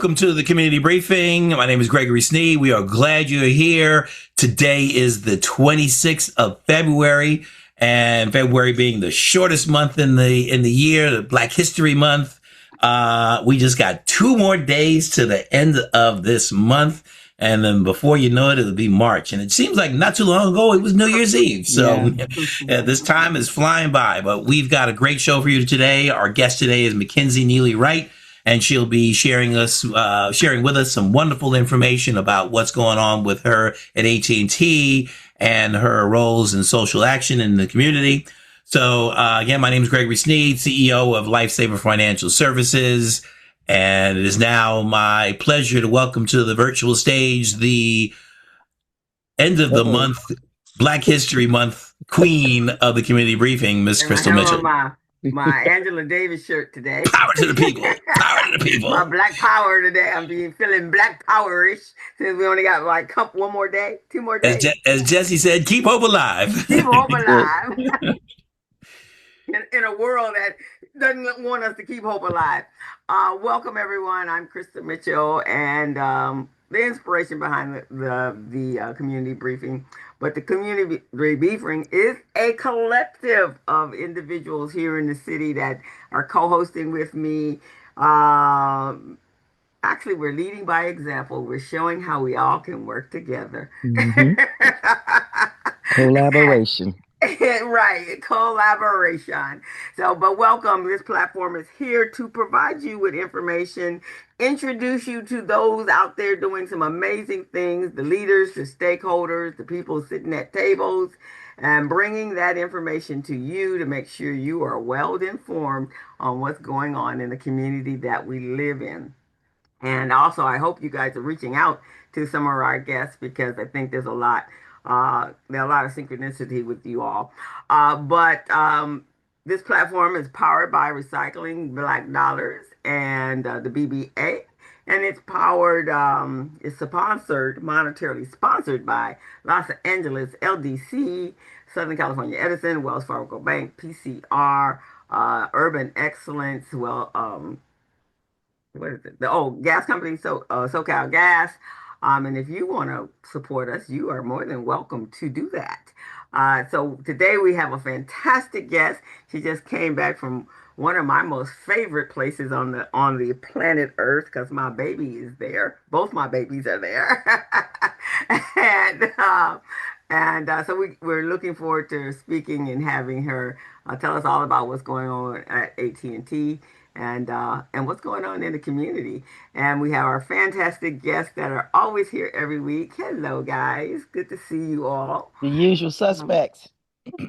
Welcome to the community briefing. My name is Gregory Snee. We are glad you're here. Today is the 26th of February, and February being the shortest month in the year, the Black History Month. We just got 2 more days to the end of this month. And then before you know it, it'll be March. And it seems like not too long ago, it was New Year's Eve. So this time is flying by. But we've got a great show for you today. Our guest today is McKenzie Neely Wright, and she'll be sharing with us some wonderful information about what's going on with her at AT&T and her roles in social action in the community. So again, my name is Gregory Sneed, CEO of Lifesaver Financial Services. And it is now my pleasure to welcome to the virtual stage the end of the month, Black History Month queen of the community briefing, Miss Crystal Mitchell. My Angela Davis shirt today. Power to the people. Power to the people. My Black Power today. I'm feeling Black Power-ish since we only got like 2 more days. As Jesse said, keep hope alive. Keep hope alive. in a world that doesn't want us to keep hope alive. Welcome everyone. I'm Krista Mitchell, and the inspiration behind the community briefing. But the community briefing is a collective of individuals here in the city that are co-hosting with me. Actually, we're leading by example. We're showing how we all can work together. Mm-hmm. Collaboration. Right, collaboration. But welcome. This platform is here to provide you with information, introduce you to those out there doing some amazing things, the leaders, the stakeholders, the people sitting at tables, and bringing that information to you to make sure you are well informed on what's going on in the community that we live in. And also, I hope you guys are reaching out to some of our guests, because I think there's a lot of synchronicity with you all. But this platform is powered by Recycling Black Dollars and the BBA. And it's powered, it's monetarily sponsored by Los Angeles LDC, Southern California Edison, Wells Fargo Bank, PCR, Urban Excellence, what is it? Gas company, SoCal Gas. And if you want to support us, you are more than welcome to do that. So today we have a fantastic guest. She just came back from one of my most favorite places on the planet Earth, because my baby is there. Both my babies are there. So we're looking forward to speaking and having her tell us all about what's going on at AT&T. And what's going on in the community. And we have our fantastic guests that are always here every week. Hello, guys. Good to see you all. The usual suspects.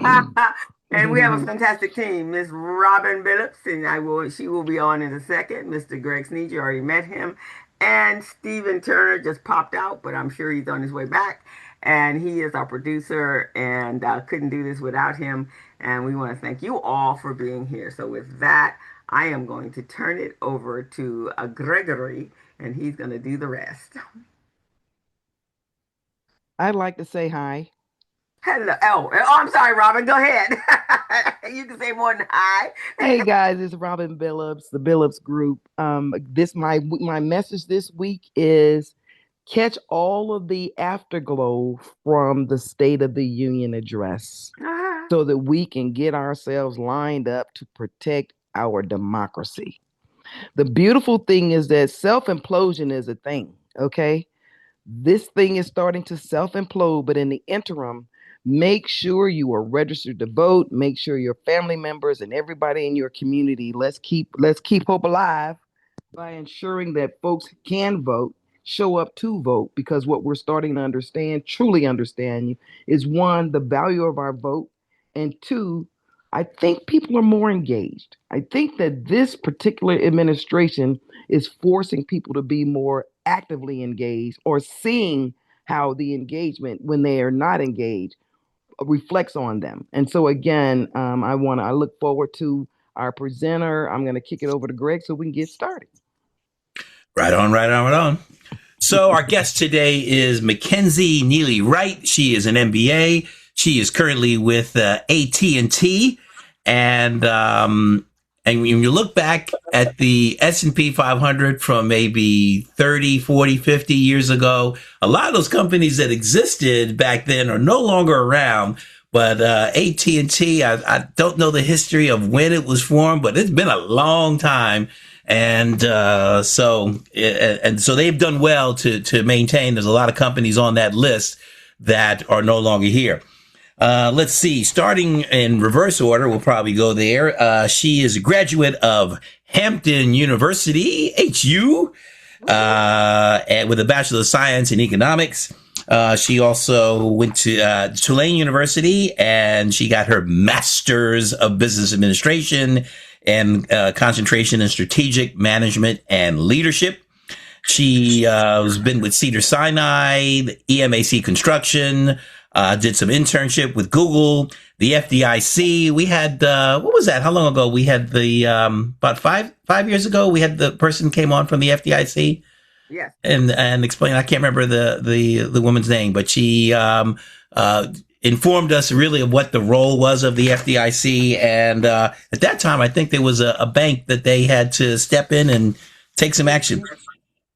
And we have a fantastic team. Miss Robin Billups, and she will be on in a second. Mr. Greg Sneed, you already met him. And Stephen Turner just popped out, but I'm sure he's on his way back. And he is our producer, and couldn't do this without him. And we want to thank you all for being here. So with that, I am going to turn it over to Gregory, and he's going to do the rest. I'd like to say hi. Hello. Oh, I'm sorry, Robin. Go ahead. You can say more than hi. Hey, guys, it's Robin Billups, the Billups Group. My message this week is catch all of the afterglow from the State of the Union address so that we can get ourselves lined up to protect our democracy. The beautiful thing is that self-implosion is a thing, okay? This thing is starting to self-implode, but in the interim, make sure you are registered to vote. Make sure your family members and everybody in your community, let's keep hope alive by ensuring that folks can vote, show up to vote, because what we're starting to truly understand, is 1, the value of our vote, and 2, I think people are more engaged. I think that this particular administration is forcing people to be more actively engaged, or seeing how the engagement, when they are not engaged, reflects on them. And so again, I look forward to our presenter. I'm going to kick it over to Greg so we can get started. Right on. So our guest today is McKenzie Neely Wright. She is an MBA. She is currently with AT&T. And And when you look back at the S&P 500 from maybe 30, 40, 50 years ago, a lot of those companies that existed back then are no longer around. But AT&T, I don't know the history of when it was formed, but it's been a long time. And so they've done well to maintain. There's a lot of companies on that list that are no longer here. Let's see. Starting in reverse order, we'll probably go there. She is a graduate of Hampton University, HU, and with a Bachelor of Science in Economics. She also went to Tulane University, and she got her Master's of Business Administration and concentration in Strategic Management and Leadership. She has been with Cedar Sinai, EMAC Construction, did some internship with Google, the FDIC. We had what was that? How long ago? We had the about five years ago. We had the person came on from the FDIC. Yes. And explain. I can't remember the woman's name, but she informed us really of what the role was of the FDIC. And at that time, I think there was a bank that they had to step in and take some action.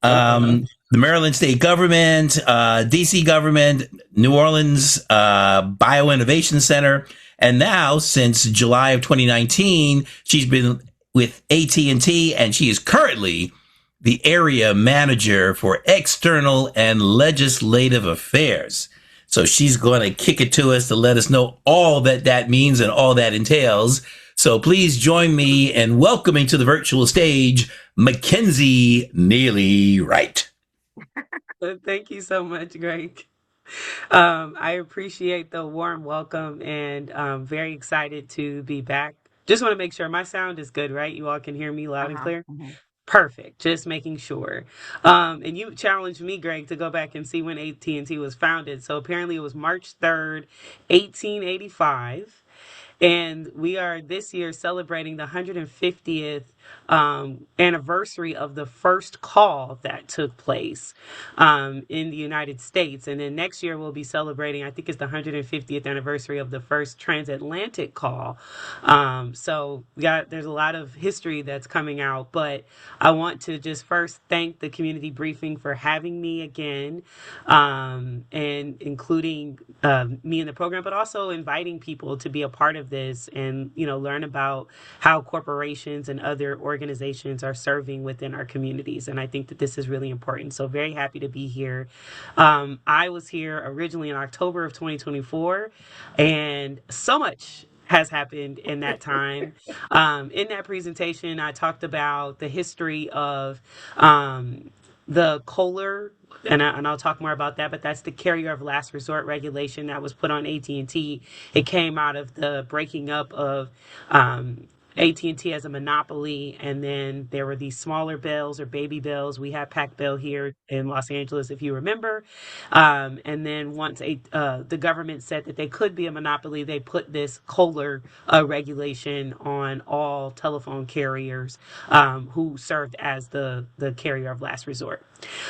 The Maryland state government, DC government, New Orleans Bioinnovation Center, and now since July of 2019, she's been with AT&T, and she is currently the area manager for external and legislative affairs. So she's going to kick it to us to let us know all that means and all that entails. So please join me in welcoming to the virtual stage, McKenzie Neely Wright. Thank you so much, Greg. I appreciate the warm welcome and very excited to be back. Just want to make sure my sound is good, right? You all can hear me loud and clear? Perfect. Just making sure. And you challenged me, Greg, to go back and see when AT&T was founded. So apparently it was March 3rd, 1885. And we are this year celebrating the 150th anniversary of the first call that took place in the United States. And then next year we'll be celebrating, I think it's the 150th anniversary of the first transatlantic call. So there's a lot of history that's coming out, but I want to just first thank the community briefing for having me again, and including me in the program, but also inviting people to be a part of this and, learn about how corporations and other organizations are serving within our communities. And I think that this is really important. So very happy to be here. I was here originally in October of 2024, and so much has happened in that time. In that presentation, I talked about the history of the Kohler, and I'll talk more about that, but that's the carrier of last resort regulation that was put on AT&T. It came out of the breaking up of AT&T as a monopoly, and then there were these smaller bills or baby bills. We had Pac Bell here in Los Angeles, if you remember. And then once the government said that they could be a monopoly, they put this Kohler regulation on all telephone carriers who served as the carrier of last resort.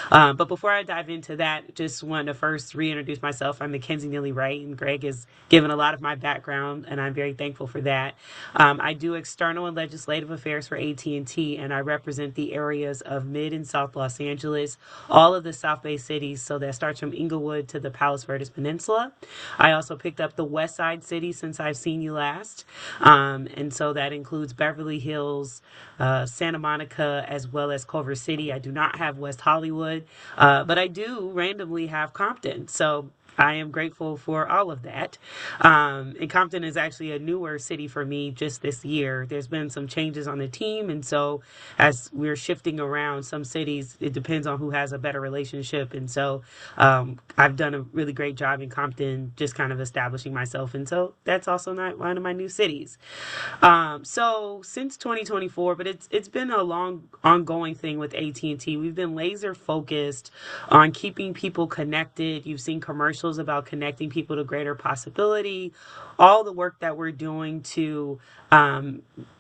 But before I dive into that, just want to first reintroduce myself. I'm McKenzie Neely Wright, and Greg has given a lot of my background, and I'm very thankful for that. I do external and legislative affairs for AT&T, and I represent the areas of Mid and South Los Angeles, all of the South Bay cities, so that starts from Inglewood to the Palos Verdes Peninsula. I also picked up the West Side cities since I've seen you last, and so that includes Beverly Hills, Santa Monica, as well as Culver City. I do not have West Hollywood, but I do randomly have Compton. So I am grateful for all of that. And Compton is actually a newer city for me just this year. There's been some changes on the team. And so as we're shifting around some cities, it depends on who has a better relationship. And so I've done a really great job in Compton, just kind of establishing myself. And so that's also not one of my new cities. So since 2024, but it's been a long ongoing thing with AT&T. We've been laser focused on keeping people connected. You've seen commercials about connecting people to greater possibility, all the work that we're doing to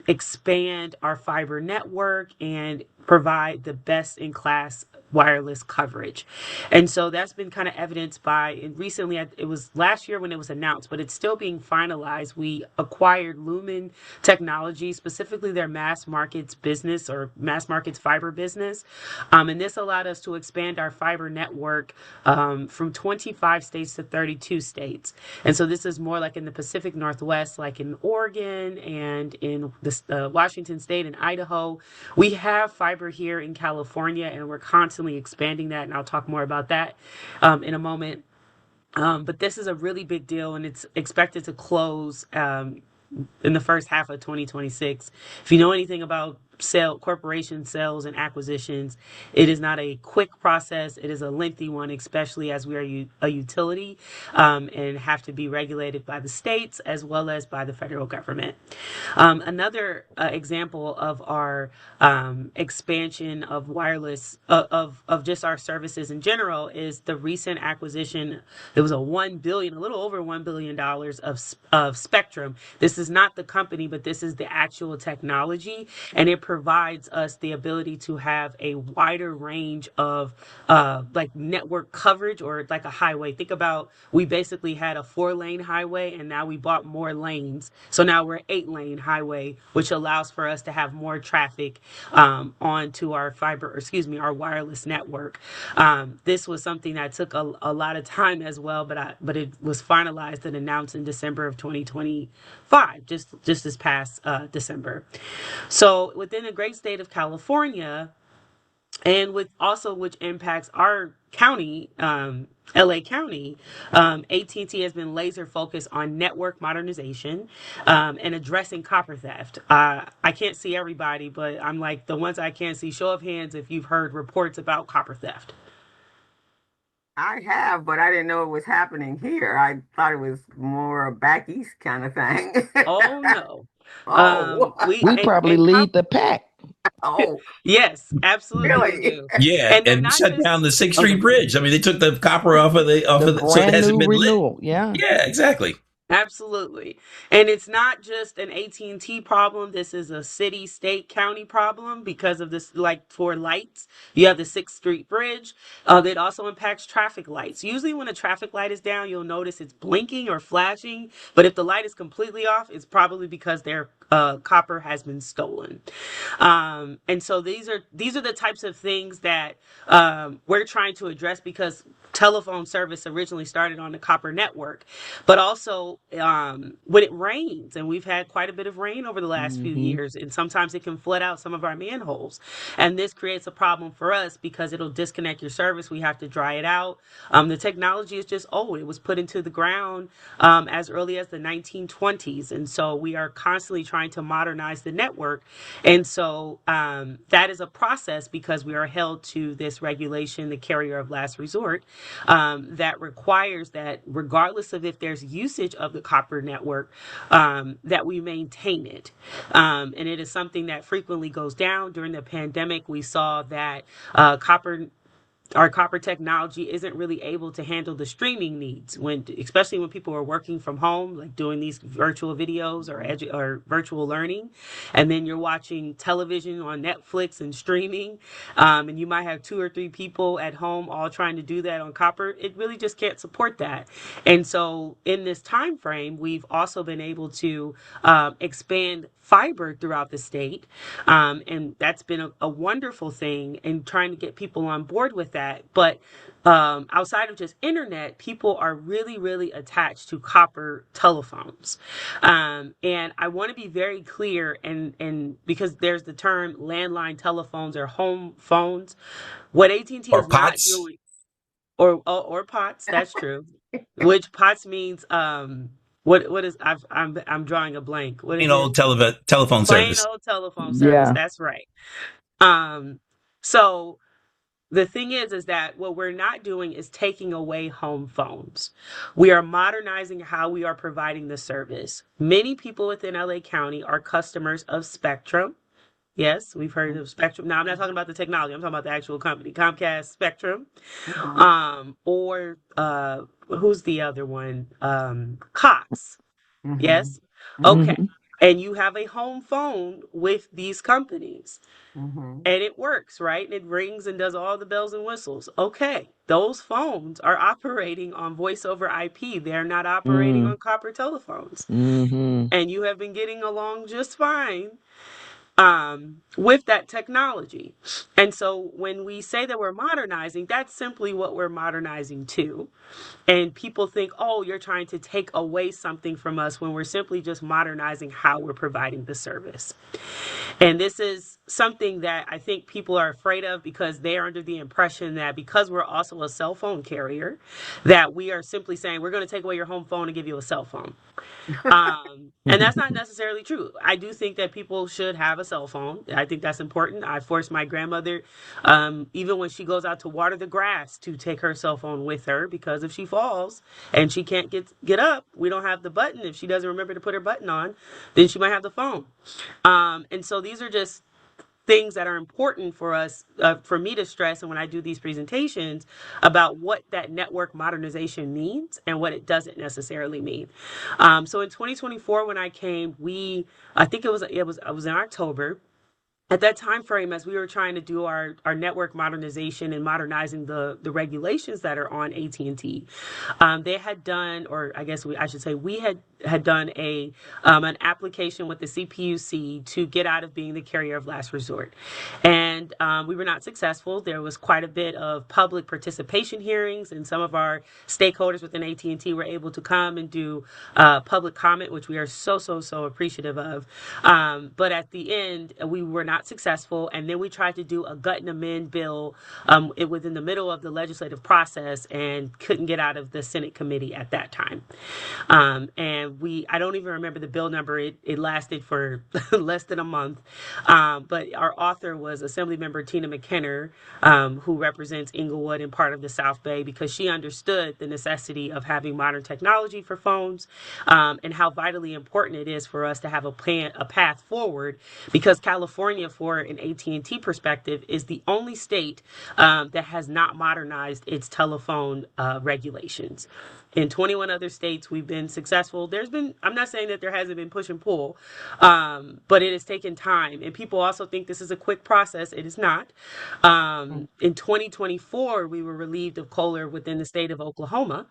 expand our fiber network and provide the best in class wireless coverage. And so that's been kind of evidenced by, and recently, it was last year when it was announced, but it's still being finalized. We acquired Lumen Technology, specifically their mass markets business or mass markets fiber business. And this allowed us to expand our fiber network from 25 states to 32 states. And so this is more like in the Pacific Northwest, like in Oregon and in the Washington State and Idaho. We have fiber here in California, and we're constantly expanding that. And I'll talk more about that in a moment. But this is a really big deal, and it's expected to close in the first half of 2026. If you know anything about corporation sales and acquisitions, it is not a quick process. It is a lengthy one, especially as we are a utility and have to be regulated by the states as well as by the federal government. Another example of our expansion of wireless of just our services in general is the recent acquisition. It was a little over $1 billion of spectrum. This is not the company, but this is the actual technology, and it provides us the ability to have a wider range of like network coverage, or like a highway. Think about, we basically had a 4-lane highway, and now we bought more lanes. So now we're 8-lane highway, which allows for us to have more traffic onto our our wireless network. This was something that took a lot of time as well, but it was finalized and announced in December of 2025, just this past December. So within the great state of California, and which impacts our county, LA County, AT&T has been laser focused on network modernization and addressing copper theft. I can't see everybody, but I'm like, the ones I can't see, show of hands if you've heard reports about copper theft. I have, but I didn't know it was happening here. I thought it was more a back east kind of thing. Oh no. Oh, We We probably and lead the pack. oh, Yes, absolutely we really? do. Yeah, And they're and not shut down just the Sixth okay. Street Bridge. I mean, they took the copper The so it brand hasn't new been lit. renewal. Yeah. Yeah, exactly. Absolutely. And it's not just an AT&T problem. This is a city, state, county problem because of this, like for lights. You have the 6th Street Bridge. That also impacts traffic lights. Usually when a traffic light is down, you'll notice it's blinking or flashing. But if the light is completely off, it's probably because their copper has been stolen. And so these are the types of things that we're trying to address, because telephone service originally started on the copper network. But also, when it rains, and we've had quite a bit of rain over the last few Hmm. years, and sometimes it can flood out some of our manholes. And this creates a problem for us because it'll disconnect your service. We have to dry it out. The technology is just old. It was put into the ground as early as the 1920s. And so we are constantly trying to modernize the network. And so that is a process, because we are held to this regulation, the carrier of last resort, that requires that regardless of if there's usage of the copper network, that we maintain it. And it is something that frequently goes down. During the pandemic, we saw that our copper technology isn't really able to handle the streaming needs, especially when people are working from home, like doing these virtual videos or virtual learning, and then you're watching television on Netflix and streaming, and you might have 2 or 3 people at home all trying to do that on copper. It really just can't support that. And so in this time frame, we've also been able to expand fiber throughout the state. And that's been a wonderful thing, and trying to get people on board with that. But outside of just internet, people are really, really attached to copper telephones. And I want to be very clear, and because there's the term landline telephones or home phones, what AT&T Or is not POTS, doing, or POTS, that's true. Which POTS means what is I'm drawing a blank. What plain is it? old telephone Plain service. old telephone service. Yeah. That's right. Um, so the thing is that what we're not doing is taking away home phones. We are modernizing how we are providing the service. Many people within LA County are customers of Spectrum. Yes, we've heard of Spectrum. Now, I'm not talking about the technology. I'm talking about the actual company, Comcast Spectrum. Mhm. Or who's the other one? Cox. Mhm. Yes. Mhm. Okay. Hmm. and you have a home phone with these companies Mm-hmm. and it works, right? And it rings and does all the bells and whistles. Okay, those phones are operating on voice over IP. They're not operating Mm. on copper telephones. Mm-hmm. And you have been getting along just fine with that technology. And so when we say that we're modernizing, that's simply what we're modernizing to. And people think, oh, you're trying to take away something from us when we're simply just modernizing how we're providing the service. And this is something that I think people are afraid of because they are under the impression that because we're also a cell phone carrier, that we are simply saying we're going to take away your home phone and give you a cell phone. And that's not necessarily true. I do think that people should have a cell phone. I think that's important. I force my grandmother, even when she goes out to water the grass, to take her cell phone with her because if she falls and she can't get up, we don't have the button. If she doesn't remember to put her button on, then she might have the phone. And so these are just things that are important for us, for me to stress, and when I do these presentations about what that network modernization means and what it doesn't necessarily mean. So in 2024, when I came, I think I was in October. At that time frame, as we were trying to do our network modernization and modernizing the regulations that are on AT&T, they had done, or I guess I should say, we had done an application with the CPUC to get out of being the carrier of last resort, and we were not successful. There was quite a bit of public participation hearings, and some of our stakeholders within AT&T were able to come and do public comment, which we are so appreciative of. But at the end, we were not successful, and then we tried to do a gut and amend bill. It was in the middle of the legislative process and couldn't get out of the Senate committee at that time. And I don't even remember the bill number. It lasted for less than a month. But our author was Assemblymember Tina McKenna, who represents Inglewood and part of the South Bay, because she understood the necessity of having modern technology for phones, and how vitally important it is for us to have a path forward, because California, for an AT&T perspective, is the only state that has not modernized its telephone regulations. In 21 other states, we've been successful. I'm not saying that there hasn't been push and pull, but it has taken time. And people also think this is a quick process. It is not. In 2024, we were relieved of COLR within the state of Oklahoma.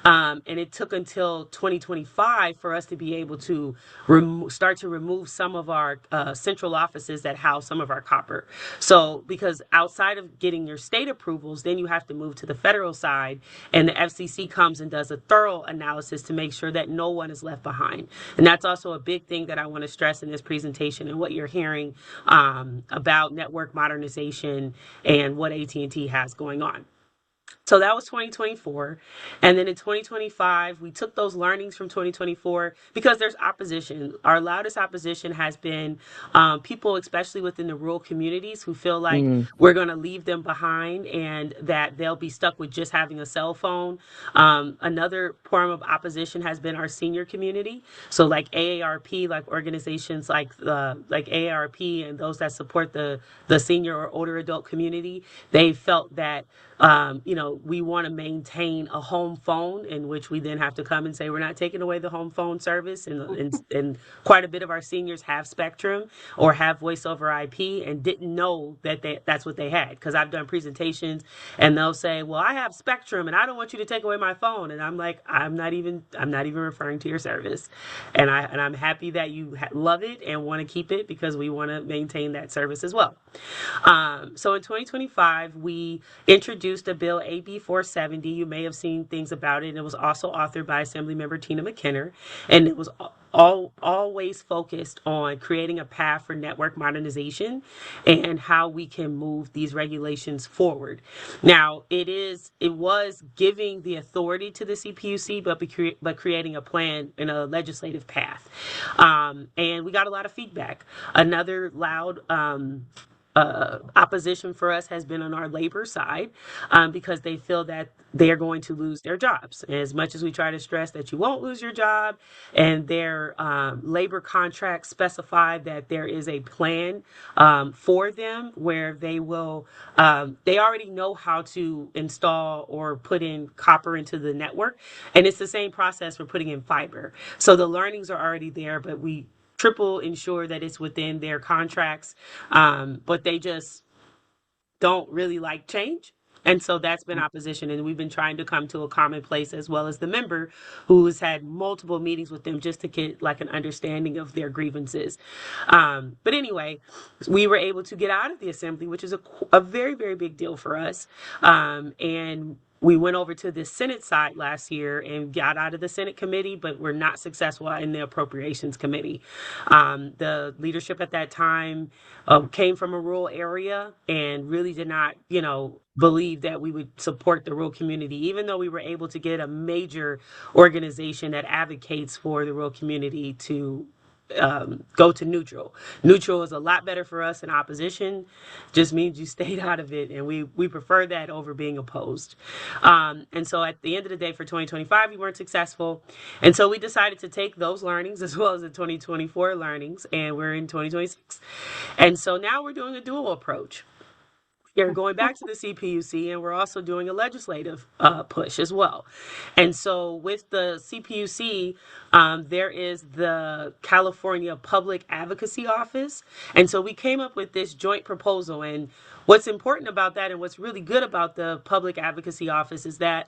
And it took until 2025 for us to be able to start to remove some of our central offices that house some of our copper. So, because outside of getting your state approvals, then you have to move to the federal side, and the FCC comes and does a thorough analysis to make sure that no one is left behind. And that's also a big thing that I want to stress in this presentation and what you're hearing about network modernization and what AT&T has going on. So that was 2024. And then in 2025, we took those learnings from 2024 because there's opposition. Our loudest opposition has been people, especially within the rural communities, who feel like we're going to leave them behind and that they'll be stuck with just having a cell phone. Another form of opposition has been our senior community. So like AARP, like organizations like AARP and those that support the senior or older adult community, they felt that we want to maintain a home phone, in which we then have to come and say we're not taking away the home phone service. And quite a bit of our seniors have Spectrum or have voice over IP and didn't know that that's what they had. Because I've done presentations and they'll say, well, I have Spectrum and I don't want you to take away my phone. And I'm like, I'm not even referring to your service. And I'm happy that you love it and want to keep it, because we want to maintain that service as well. So in 2025, we introduced a bill, AB 470. You may have seen things about it. And it was also authored by Assemblymember Tina McKenna. And it was always focused on creating a path for network modernization and how we can move these regulations forward. Now, it was giving the authority to the CPUC, but creating a plan in a legislative path. And we got a lot of feedback. Another loud opposition for us has been on our labor side, because they feel that they are going to lose their jobs. And as much as we try to stress that you won't lose your job, and their labor contracts specify that there is a plan for them where they already know how to install or put in copper into the network. And it's the same process for putting in fiber. So the learnings are already there, but we triple ensure that it's within their contracts, but they just don't really like change. And so that's been opposition. And we've been trying to come to a common place, as well as the member who's had multiple meetings with them just to get like an understanding of their grievances. But anyway, we were able to get out of the assembly, which is a very, very big deal for us. And we went over to the Senate side last year and got out of the Senate committee, but we're not successful in the Appropriations Committee. The leadership at that time came from a rural area and really did not, believe that we would support the rural community, even though we were able to get a major organization that advocates for the rural community to go to neutral. Neutral is a lot better for us in opposition. Just means you stayed out of it, and we prefer that over being opposed. And so at the end of the day, for 2025, we weren't successful, and so we decided to take those learnings as well as the 2024 learnings, and we're in 2026. And so now we're doing a dual approach. We're going back to the CPUC, and we're also doing a legislative push as well. And so with the CPUC, there is the California Public Advocacy Office. And so we came up with this joint proposal. And what's important about that and what's really good about the Public Advocacy Office is that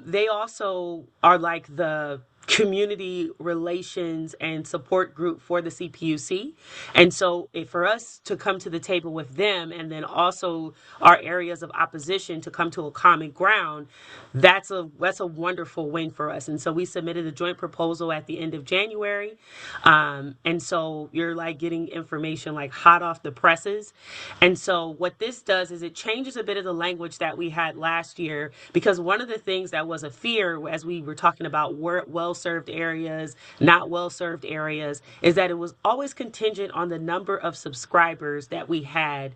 they also are like the community relations and support group for the CPUC. And so for us to come to the table with them, and then also our areas of opposition to come to a common ground, that's a wonderful win for us. And so we submitted a joint proposal at the end of January. And so you're like getting information like hot off the presses. And so what this does is it changes a bit of the language that we had last year, because one of the things that was a fear as we were talking about well-served areas, not well-served areas, is that it was always contingent on the number of subscribers that we had,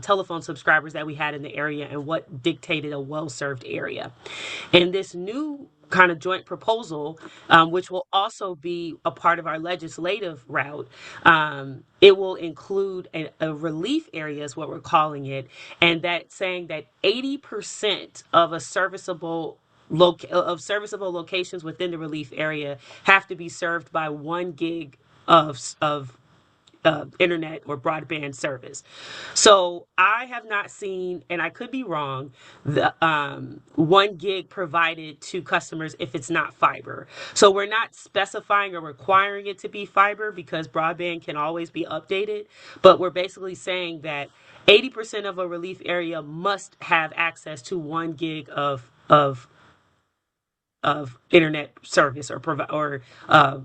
telephone subscribers that we had in the area, and what dictated a well-served area. And this new kind of joint proposal, which will also be a part of our legislative route, it will include a relief area, is what we're calling it, and that saying that 80% of a serviceable locations within the relief area have to be served by 1 gig of internet or broadband service. So I have not seen, and I could be wrong, the 1 gig provided to customers if it's not fiber. So we're not specifying or requiring it to be fiber, because broadband can always be updated. But we're basically saying that 80% of a relief area must have access to 1 gig of internet service, or uh,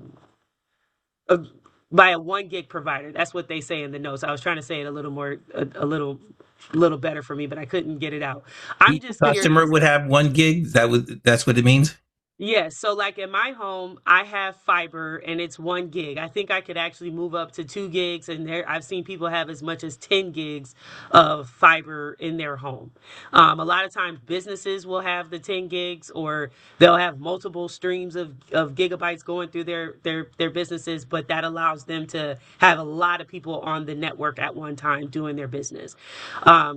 by a 1 gig provider. That's what they say in the notes. I was trying to say it a little more, a little better for me, but I couldn't get it out. I'm Each just customer curious. would have 1 gig. That's what it means? Yes. So like in my home, I have fiber and it's 1 gig. I think I could actually move up to 2 gigs, and I've seen people have as much as 10 gigs of fiber in their home. A lot of times businesses will have the 10 gigs, or they'll have multiple streams of gigabytes going through their businesses, but that allows them to have a lot of people on the network at one time doing their business.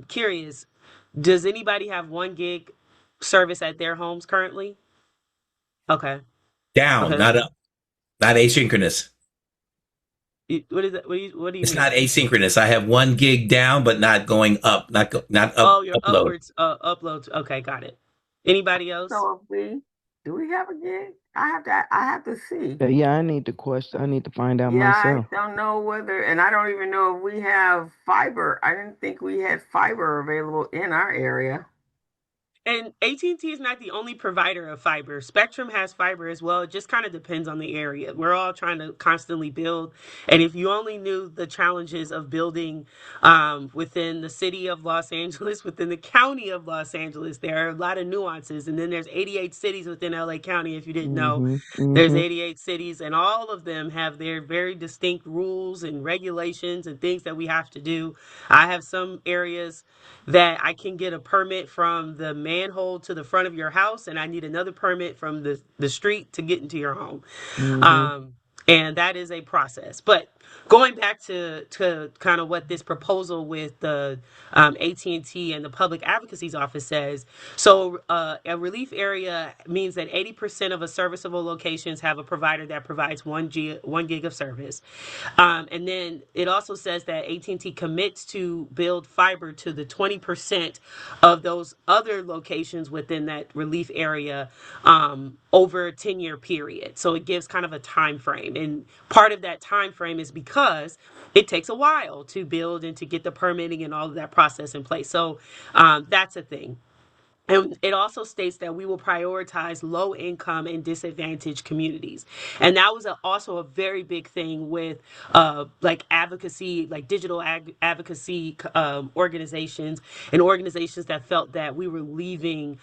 Curious, does anybody have 1 gig service at their homes currently? Okay. Down, Okay. not up, not asynchronous. What is that? What do you It's mean? not asynchronous. I have 1 gig down, but not going up, not Oh, up your upload. upwards uploads. Okay, got it. Anybody else? So if do we have a gig? I have to see. Yeah, I need to question. I need to find out Yeah, I myself. don't know whether, and I don't even know if we have fiber. I didn't think we had fiber available in our area. And AT&T is not the only provider of fiber. Spectrum has fiber as well. It just kind of depends on the area. We're all trying to constantly build. And if you only knew the challenges of building within the city of Los Angeles, within the county of Los Angeles, there are a lot of nuances. And then there's 88 cities within LA County, if you didn't know. Mm-hmm. There's Mm-hmm. 88 cities, and all of them have their very distinct rules and regulations and things that we have to do. I have some areas that I can get a permit from the manhole to the front of your house, and I need another permit from the street to get into your home. Mm-hmm. Um, And that is a process. But going back to kind of what this proposal with the AT&T and the Public Advocacy's Office says, so a relief area means that 80% of a serviceable locations have a provider that provides 1 gig of service. And then it also says that AT&T commits to build fiber to the 20% of those other locations within that relief area over a 10-year period. So it gives kind of a time frame. And part of that time frame is because it takes a while to build and to get the permitting and all of that process in place. So that's a thing. And it also states that we will prioritize low income and disadvantaged communities. And that was also a very big thing with like advocacy, like digital advocacy organizations and organizations that felt that we were leaving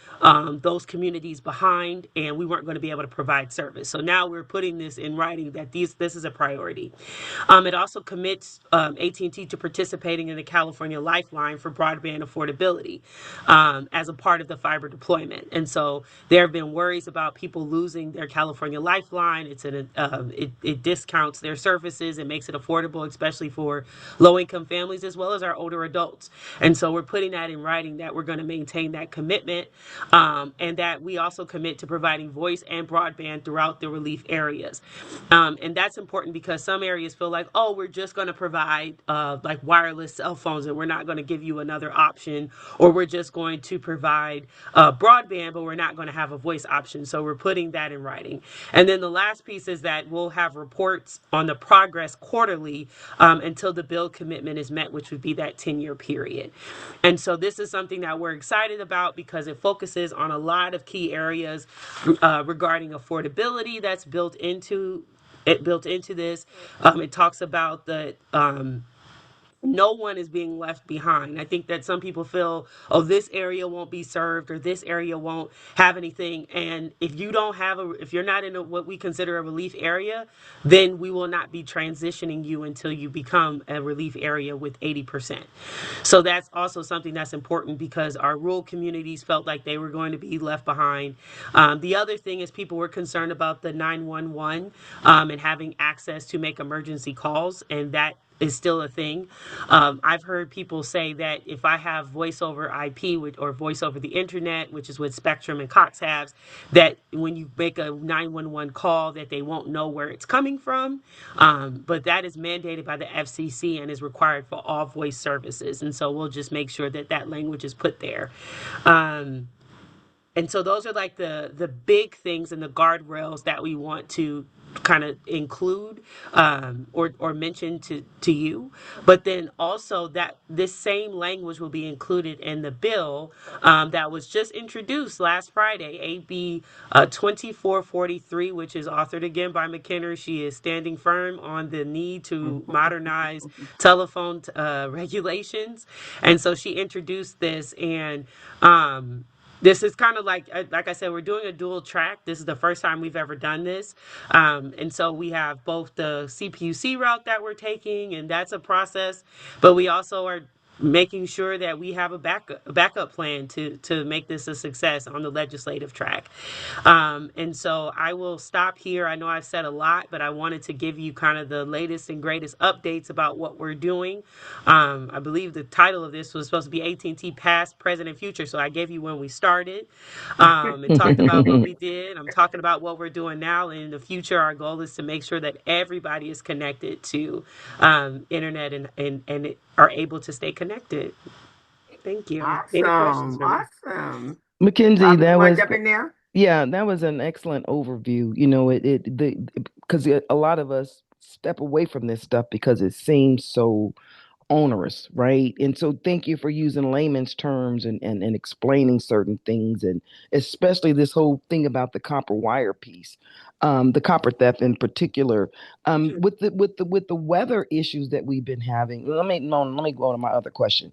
those communities behind and we weren't going to be able to provide service. So now we're putting this in writing that this is a priority. It also commits AT&T to participating in the California Lifeline for broadband affordability as a part of the fiber deployment. And so there have been worries about people losing their California Lifeline. It discounts their services. It makes it affordable, especially for low-income families as well as our older adults. And so we're putting that in writing that we're going to maintain that commitment and that we also commit to providing voice and broadband throughout the relief areas. And that's important because some areas feel like, oh, we're just going to provide like wireless cell phones and we're not going to give you another option, or we're just going to provide broadband, but we're not going to have a voice option. So we're putting that in writing. And then the last piece is that we'll have reports on the progress quarterly until the build commitment is met, which would be that 10-year period. And so this is something that we're excited about because it focuses on a lot of key areas regarding affordability that's built into this. It talks about the no one is being left behind. I think that some people feel, oh, this area won't be served or this area won't have anything. And if you don't have if you're not in what we consider a relief area, then we will not be transitioning you until you become a relief area with 80%. So that's also something that's important because our rural communities felt like they were going to be left behind. The other thing is people were concerned about the 911 and having access to make emergency calls, and that is still a thing. I've heard people say that if I have voice over IP or voice over the internet, which is what Spectrum and Cox have, that when you make a 911 call that they won't know where it's coming from. But that is mandated by the FCC and is required for all voice services. And so we'll just make sure that that language is put there. And so those are like the big things and the guardrails that we want to kind of include or mention to you. But then also that this same language will be included in the bill that was just introduced last Friday, AB 2443, which is authored again by McKenzie. She is standing firm on the need to modernize telephone regulations. And so she introduced this and this is kind of like I said, we're doing a dual track. This is the first time we've ever done this. And so we have both the CPUC route that we're taking, and that's a process, but we also are making sure that we have a backup plan to make this a success on the legislative track. And so I will stop here. I know I've said a lot, but I wanted to give you kind of the latest and greatest updates about what we're doing. I believe the title of this was supposed to be AT&T Past, Present, and Future. So I gave you when we started and talked about what we did. I'm talking about what we're doing now. And in the future, our goal is to make sure that everybody is connected to internet and are able to stay connected. Thank you. Any questions Awesome. for me? Awesome. McKenzie, You that want to was jump in there? yeah, that was an excellent overview. You know, because a lot of us step away from this stuff because it seems so onerous, right? And so thank you for using layman's terms and explaining certain things, and especially this whole thing about the copper wire piece, the copper theft in particular, with the weather issues that we've been having. Let me go on to my other question.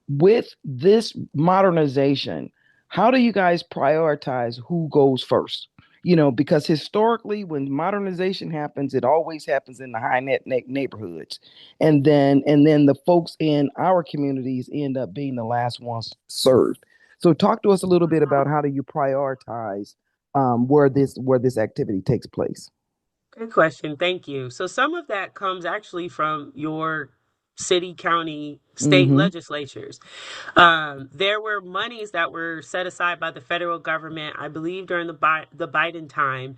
With this modernization, how do you guys prioritize who goes first? You know, because historically, when modernization happens, it always happens in the high net neighborhoods, and then the folks in our communities end up being the last ones served. So, talk to us a little bit about how do you prioritize where this activity takes place. Good question. Thank you. So some of that comes actually from your city, county, state Mm-hmm. legislatures. There were monies that were set aside by the federal government, I believe, during the Biden time,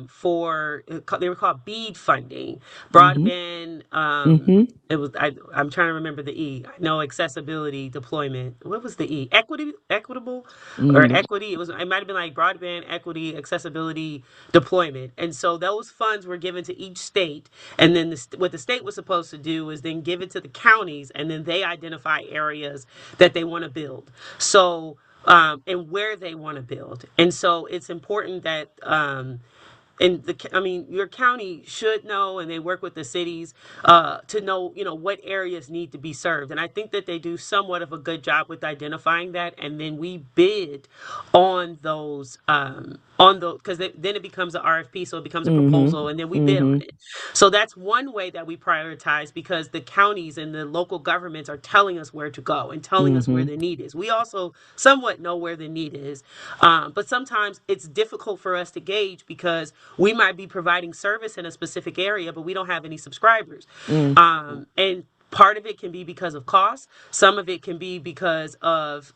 for they were called BEAD funding, Mm-hmm. broadband. Mm-hmm. It was I'm trying to remember the E. I know accessibility deployment. What was the E? Equitable, or Mm-hmm. equity. It might have been like broadband equity accessibility deployment. And so those funds were given to each state, and then what the state was supposed to do is then give it to the counties, and then they identify areas that they want to build. So and where they want to build. And so it's important that and I mean, your county should know, and they work with the cities to know, what areas need to be served. And I think that they do somewhat of a good job with identifying that, and then we bid on those, because then it becomes an RFP, so it becomes a Mm-hmm. proposal, and then we bid on Mm-hmm. it. So that's one way that we prioritize, because the counties and the local governments are telling us where to go and telling us where Mm-hmm. the need is. We also somewhat know where the need is, but sometimes it's difficult for us to gauge, because we might be providing service in a specific area, but we don't have any subscribers. Mm-hmm. And part of it can be because of cost. Some of it can be because of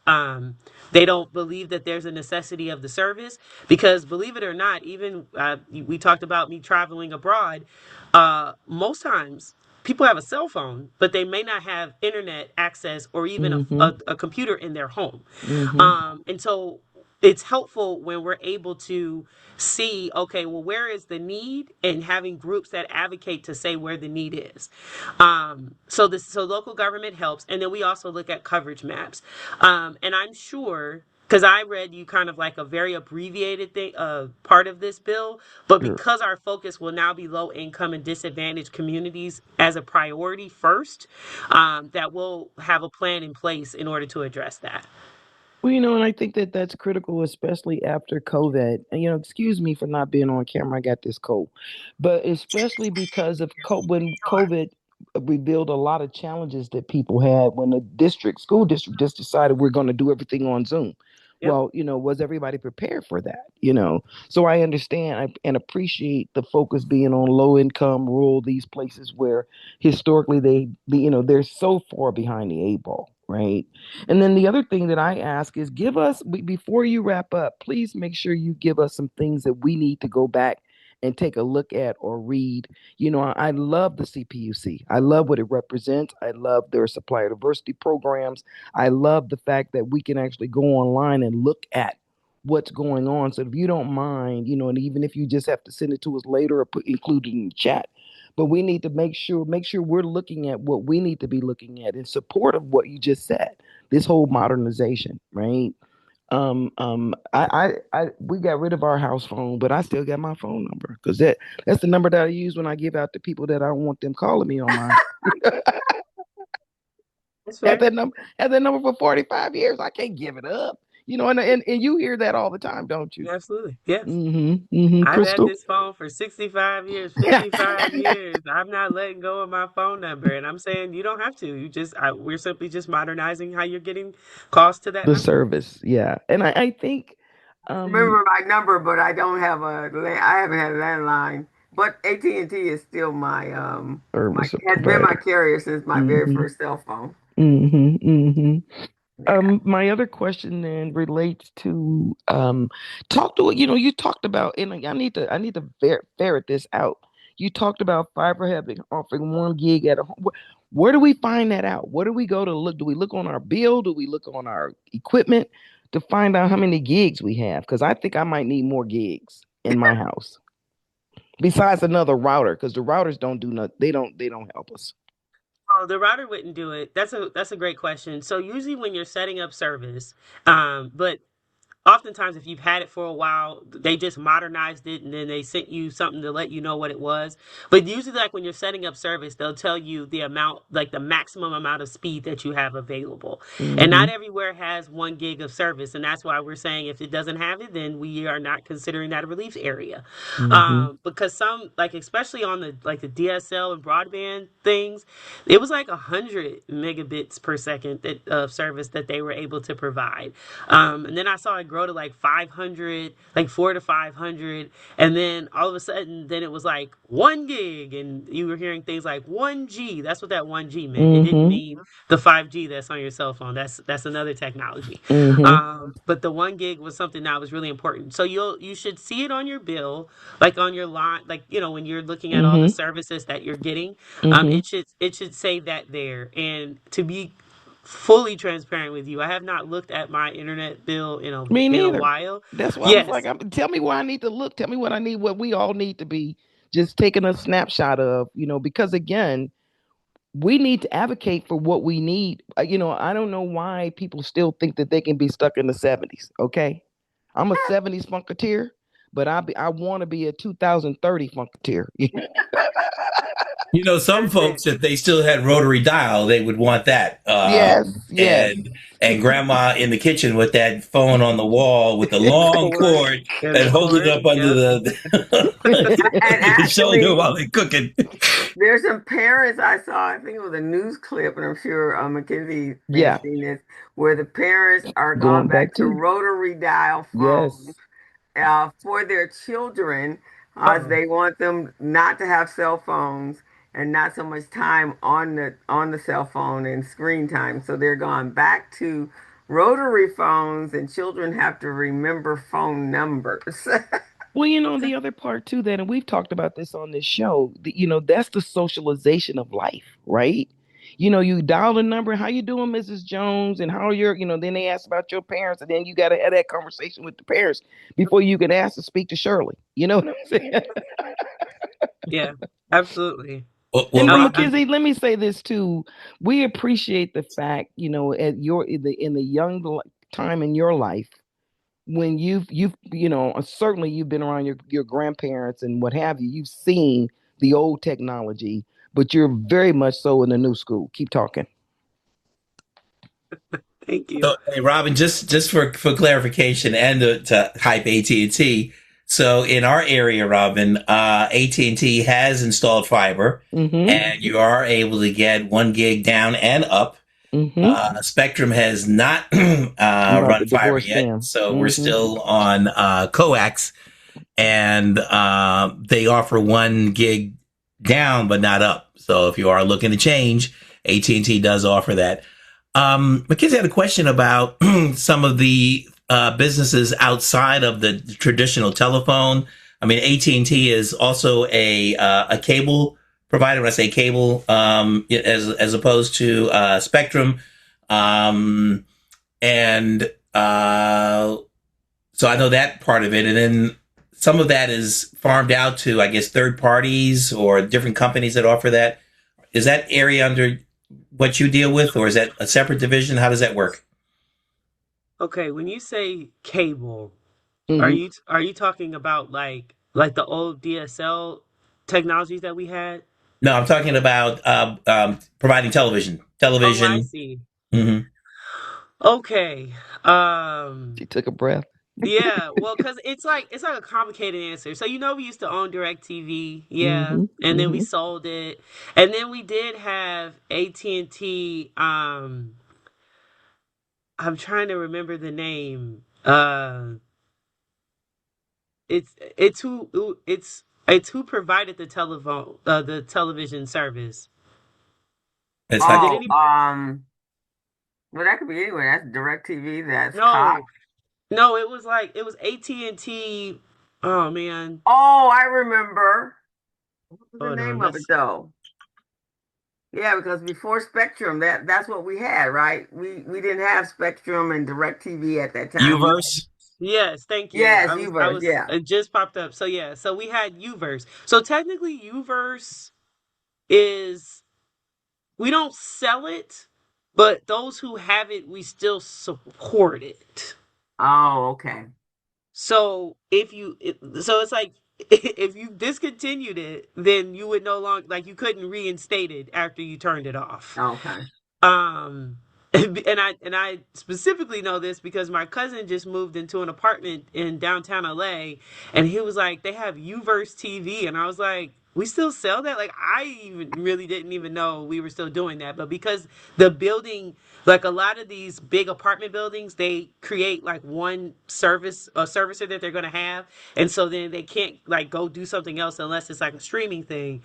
they don't believe that there's a necessity of the service. Because believe it or not, even we talked about me traveling abroad. Most times people have a cell phone, but they may not have internet access or even Mm-hmm. a computer in their home. Mm-hmm. And so it's helpful when we're able to see, okay, well, where is the need, and having groups that advocate to say where the need is. So local government helps, and then we also look at coverage maps. And I'm sure, because I read you kind of like a very abbreviated thing, part of this bill, but Sure. because our focus will now be low income and disadvantaged communities as a priority first, that we'll have a plan in place in order to address that. Well, and I think that that's critical, especially after COVID. And, excuse me for not being on camera. I got this cold, but especially because of when COVID revealed a lot of challenges that people had when the school district just decided we're going to do everything on Zoom. Yep. Well, was everybody prepared for that? So I understand and appreciate the focus being on low income, rural, these places where historically they're so far behind the eight ball, right? And then the other thing that I ask is give us, before you wrap up, please make sure you give us some things that we need to go back and take a look at or read. I love the CPUC. I love what it represents. I love their supplier diversity programs. I love the fact that we can actually go online and look at what's going on. So if you don't mind, and even if you just have to send it to us later or include it in the chat, but we need to make sure we're looking at what we need to be looking at in support of what you just said, this whole modernization, right? We got rid of our house phone, but I still got my phone number because that's the number that I use when I give out to people that I don't want them calling me on mine. That's Had fair. that number for 45 years. I can't give it up. And you hear that all the time, don't you? Absolutely. Yes. Mm-hmm. Mm-hmm. I've had Crystal. this phone for 65 years, 55 years. I'm not letting go of my phone number. And I'm saying you don't have to. We're simply just modernizing how you're getting calls to that The number. service, yeah. And I think um Remember my number, but I don't have I haven't had a landline. But AT&T is still service has been my provider. carrier since my very Mm-hmm. first cell phone. Mm-hmm. Mm-hmm. Yeah. My other question then relates to talk to you talked about, and I need to ferret this out. You talked about fiber offering 1 gig at a home. Where do we find that out? Where do we go to look? Do we look on our bill? Do we look on our equipment to find out how many gigs we have? Because I think I might need more gigs in my house besides another router, because the routers don't do nothing. They don't help us. Oh, the router wouldn't do it. That's a great question. So usually when you're setting up service, but oftentimes if you've had it for a while, they just modernized it, and then they sent you something to let you know what it was. But usually, like when you're setting up service, they'll tell you the amount, like the maximum amount of speed that you have available. And Mm-hmm. not everywhere has 1 gig of service, and that's why we're saying if it doesn't have it, then we are not considering that a relief area. Mm-hmm. Because some, like especially on the DSL and broadband things, it was like 100 megabits per second of service that they were able to provide. And then I saw it grow wrote it like 500, like 4 to 500. And then all of a sudden, then it was like 1 gig. And you were hearing things like 1G. That's what that 1G meant. It didn't Mm-hmm. mean the 5G that's on your cell phone. That's another technology. Mm-hmm. But the 1 gig was something that was really important. So you should see it on your bill, like on your line, like when you're looking at all the Mm-hmm. services that you're getting. Mm-hmm. It should say that there. And to be fully transparent with you, I have not looked at my internet bill Me in a neither. while. That's why I was like, Yes. tell me where I need to look. Tell me what I need, what we all need to be just taking a snapshot of, because again, we need to advocate for what we need. I don't know why people still think that they can be stuck in the 70s. Okay. I'm a 70s funketeer, but I want to be a 2030 funketeer. Some Listen. folks, if they still had rotary dial, they would want that. Yes, yes. And grandma in the kitchen with that phone on the wall with the long Cord cord and that the holds it cord. up under Yep. And the shoulder actually, while they're cooking. there's some parents I saw, I think it was a news clip, and I'm sure McKenzie may have Yeah, seen this, where the parents are going going back back to to rotary dial phones yes. for their children, as Oh, they want them not to have cell phones and not so much time on the cell phone and screen time. So they're going back to rotary phones, and children have to remember phone numbers. Well, the other part too, that, and we've talked about this on this show, that's the socialization of life, right? You dial the number, how you doing, Mrs. Jones, and how you're, then they ask about your parents, and then you got to have that conversation with the parents before you can ask to speak to Shirley. You know what I'm saying? yeah, absolutely. And then Robin, Mackenzie, let me say this too. We appreciate the fact, at your in the young time in your life when you've certainly you've been around your grandparents and what have you. You've seen the old technology, but you're very much so in the new school. Keep talking. Thank you. so hey, Robin, just for clarification and to hype AT&T. So in our area, Robin, AT&T has installed fiber, Mm-hmm. and you are able to get 1 gig down and up. Mm-hmm. Spectrum has not I'm about to run fiber divorce yet, them. so we're Mm-hmm. still on coax, and they offer 1 gig down but not up. So if you are looking to change, AT&T does offer that. McKenzie had a question about some of the businesses outside of the traditional telephone. I mean, AT&T is also a cable provider. When I say cable, as opposed to Spectrum, um, and so I know that part of it, and then some of that is farmed out to, I guess, third parties or different companies that offer that. Is that area under what you deal with, or is that a separate division? How does that work? Okay, when you say cable, are Mm-hmm. you talking about like the old DSL technologies that we had? No, I'm talking about providing television. Oh, I Television. see. Hmm. Okay. She took a breath. Yeah, well, because it's like a complicated answer. So we used to own DirecTV, yeah, Mm-hmm. and then we Mm-hmm. sold it, and then we did have AT&T. I'm trying to remember the name. It's who provided the television service. It's not. Did Oh, any? well, that could be anywhere. That's DirecTV. That's Cox. No, no, it was AT&T. Oh man, Oh, I remember. What was the hold on. name of it Let's. though? Yeah, because before Spectrum, that's what we had, right? We didn't have Spectrum and DirecTV at that time. Uverse. Yes, thank you. Yes, I was I Uverse, was yeah. it just popped up. So yeah, so we had Uverse. So technically Uverse is we don't sell it, but those who have it, we still support it. Oh, okay. So it's like if you discontinued it, then you would no longer like you couldn't reinstate it after you turned it off. Okay. Um, and I specifically know this because my cousin just moved into an apartment in downtown LA, and he was like, they have Uverse TV, and I was like, we still sell that? Like, I even really didn't even know we were still doing that. But because the building, like a lot of these big apartment buildings, they create like one service, a servicer that they're going to have. And so then they can't like go do something else unless it's like a streaming thing.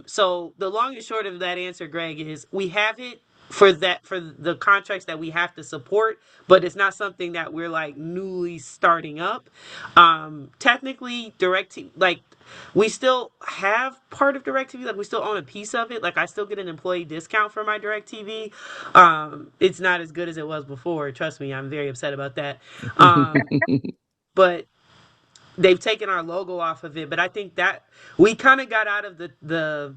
So the long and short of that answer, Greg, is we have it for the contracts that we have to support, but it's not something that we're like newly starting up. Technically like we still have part of DirecTV, like we still own a piece of it. Like I still get an employee discount for my DirecTV. It's not as good as it was before, trust me. I'm very upset about that. But they've taken our logo off of it. But I think that we kind of got out of the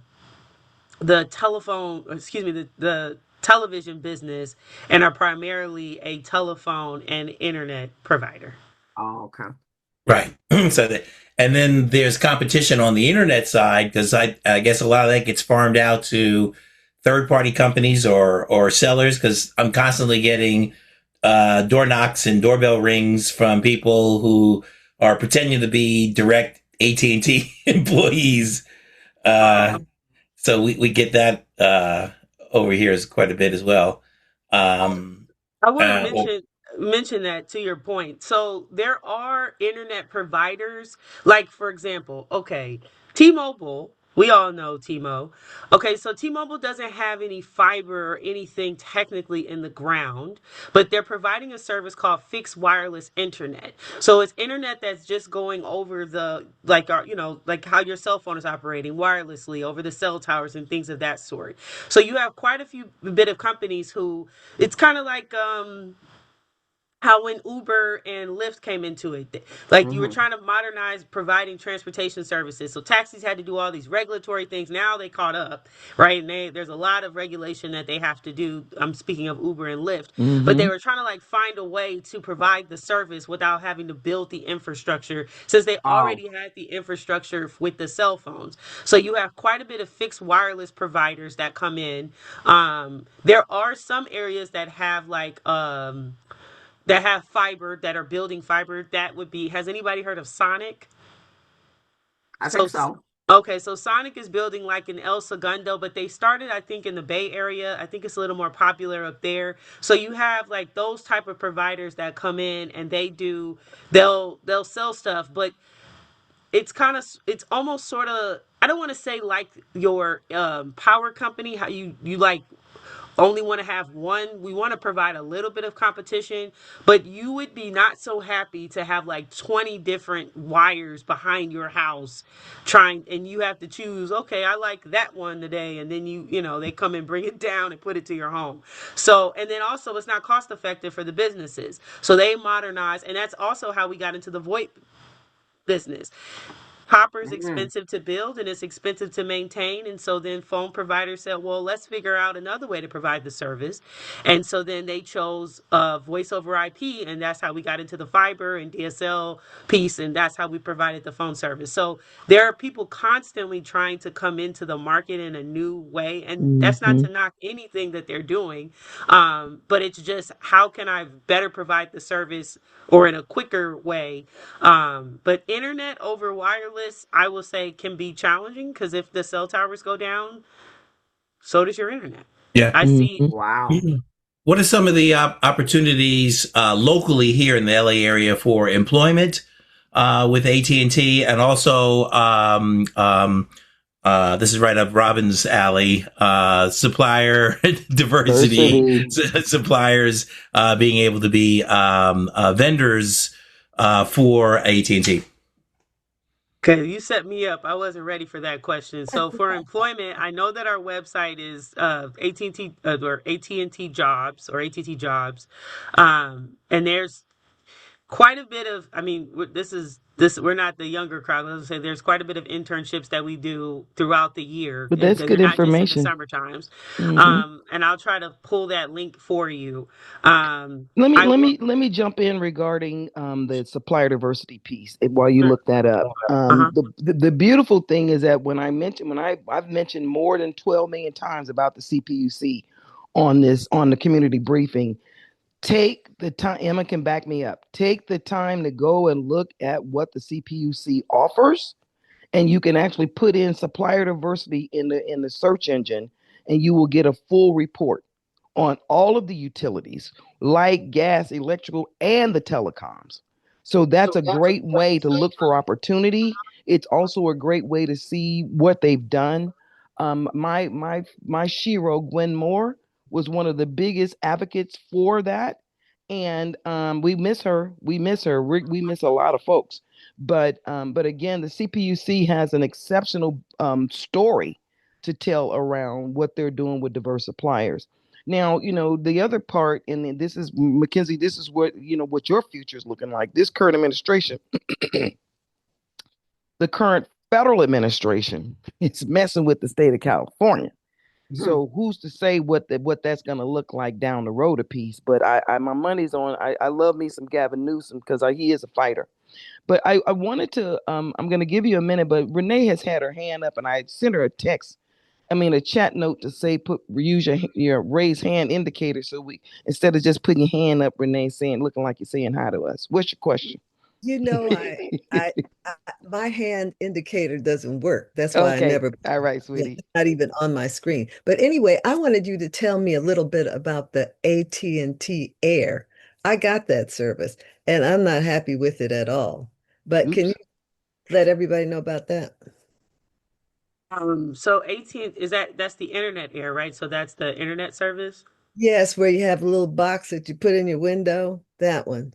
telephone, excuse me, the television business, and are primarily a telephone and internet provider. Oh, okay. Right. And then there's competition on the internet side because I guess a lot of that gets farmed out to third party companies or sellers because I'm constantly getting door knocks and doorbell rings from people who are pretending to be direct AT&T employees. So we get that over here is quite a bit as well. I want to mention that to your point. So there are internet providers, like for example, okay, T-Mobile. We all know T-Mobile. Okay, so T-Mobile doesn't have any fiber or anything technically in the ground, but they're providing a service called fixed wireless internet. So it's internet that's just going over the like our, like how your cell phone is operating wirelessly over the cell towers and things of that sort. So you have quite a few bit of companies who it's kind of like how when Uber and Lyft came into it, like you were trying to modernize providing transportation services. So taxis had to do all these regulatory things. Now they caught up, right? And there's a lot of regulation that they have to do. I'm speaking of Uber and Lyft, but they were trying to like find a way to provide the service without having to build the infrastructure since they already had the infrastructure with the cell phones. So you have quite a bit of fixed wireless providers that come in. There are some areas that have like that have fiber, that are building fiber. That would be, has anybody heard of Sonic? I think so. Okay, so Sonic is building like an El Segundo, but they started, I think, in the Bay Area. I think it's a little more popular up there. So you have like those type of providers that come in and they'll sell stuff, but it's almost sort of, I don't want to say like your power company, how you like only want to have one. We want to provide a little bit of competition, but you would be not so happy to have like 20 different wires behind your house and you have to choose, okay, I like that one today. And then they come and bring it down and put it to your home. So, and then also it's not cost effective for the businesses. So they modernize. And that's also how we got into the VoIP business. Copper is expensive to build and it's expensive to maintain. And so then phone providers said, well, let's figure out another way to provide the service. And so then they chose voice over IP. And that's how we got into the fiber and DSL piece. And that's how we provided the phone service. So there are people constantly trying to come into the market in a new way. And that's not to knock anything that they're doing. But it's just, how can I better provide the service or in a quicker way? But internet over wireless, I will say, can be challenging because if the cell towers go down, so does your internet. Yeah. I see. Wow. What are some of the opportunities locally here in the LA area for employment with AT&T, and also this is right up Robin's alley, supplier diversity, suppliers being able to be vendors for AT&T. Okay, you set me up. I wasn't ready for that question. So for employment, I know that our website is AT&T or AT&T Jobs or ATT Jobs, and there's quite a bit of. I mean, we're not the younger crowd. Let's say there's quite a bit of internships that we do throughout the year. But that's good not information. Just in the summer times. And I'll try to pull that link for you. Let me jump in regarding the supplier diversity piece while you look that up. The beautiful thing is that when I've mentioned more than 12 million times about the CPUC on the community briefing. Take the time, Emma can back me up. Take the time to go and look at what the CPUC offers and you can actually put in supplier diversity in the search engine, and you will get a full report on all of the utilities, light, gas, electrical, and the telecoms. So that's a great way to look for opportunity. It's also a great way to see what they've done. My Shiro Gwen Moore was one of the biggest advocates for that, and we miss her. We miss her. We miss a lot of folks. But again, the CPUC has an exceptional story to tell around what they're doing with diverse suppliers. Now, the other part, and this is McKenzie, this is what your future is looking like. This current administration, the current federal administration, is messing with the state of California. So who's to say what that's going to look like down the road a piece? But my money's on. I love me some Gavin Newsom because he is a fighter. But I wanted to. I'm going to give you a minute, but Renee has had her hand up, and I sent her a chat note to say use your raise hand indicator, so we, instead of just putting your hand up, Renee, looking like you're saying hi to us. What's your question? I my hand indicator doesn't work. That's why I Okay. never, All right, sweetie. not even on my screen. But anyway, I wanted you to tell me a little bit about the AT&T Air. I got that service and I'm not happy with it at all. But can you Oops. let everybody know about that? So AT that's the internet air, right? So that's the internet service. Yes, where you have a little box that you put in your window, that one.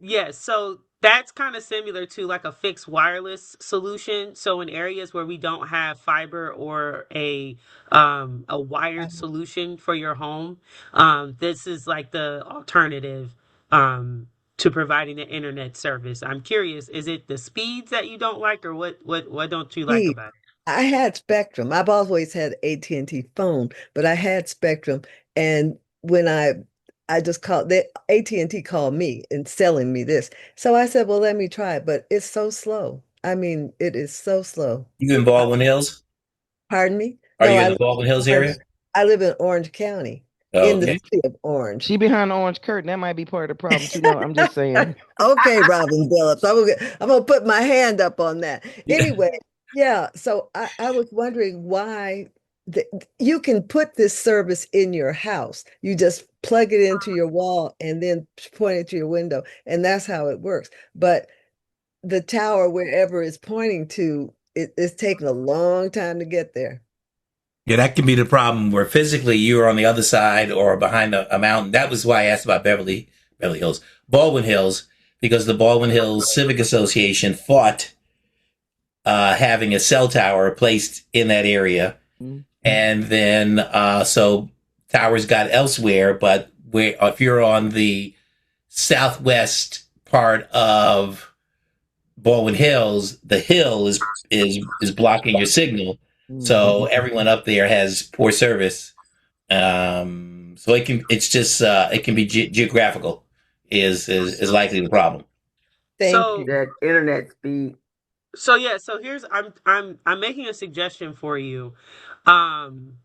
Yeah, so that's kind of similar to like a fixed wireless solution. So in areas where we don't have fiber or a wired solution for your home, this is like the alternative to providing the internet service. I'm curious, is it the speeds that you don't like, or what don't you like Hey, about it? I had Spectrum. I've always had AT&T phone, but I had Spectrum. And when I just called, AT&T called me and selling me this. So I said, well, let me try it, but it's so slow. I mean, it is so slow. You in Uh, Baldwin Hills? Pardon me? Are No, you in the Baldwin Hills Orange, area? I live in Orange County, Oh, in the okay. city of Orange. She behind the orange curtain. That might be part of the problem too. No, I'm just saying. Okay, Robin Phillips. I'm gonna put my hand up on that. Anyway, yeah. So I was wondering why you can put this service in your house. You just plug it into your wall and then point it to your window, and that's how it works. But the tower, wherever it's pointing to, it's taking a long time to get there. Yeah, that can be the problem where physically you're on the other side or behind a mountain. That was why I asked about Beverly Hills, Baldwin Hills, because the Baldwin Hills Civic Association fought having a cell tower placed in that area. Mm-hmm. And then, so towers got elsewhere, but if you're on the southwest part of Baldwin Hills, the hill is blocking your signal. So everyone up there has poor service. So it can be geographical is likely the problem. Thank So you. That internet speed. so yeah, so here's I'm making a suggestion for you. Um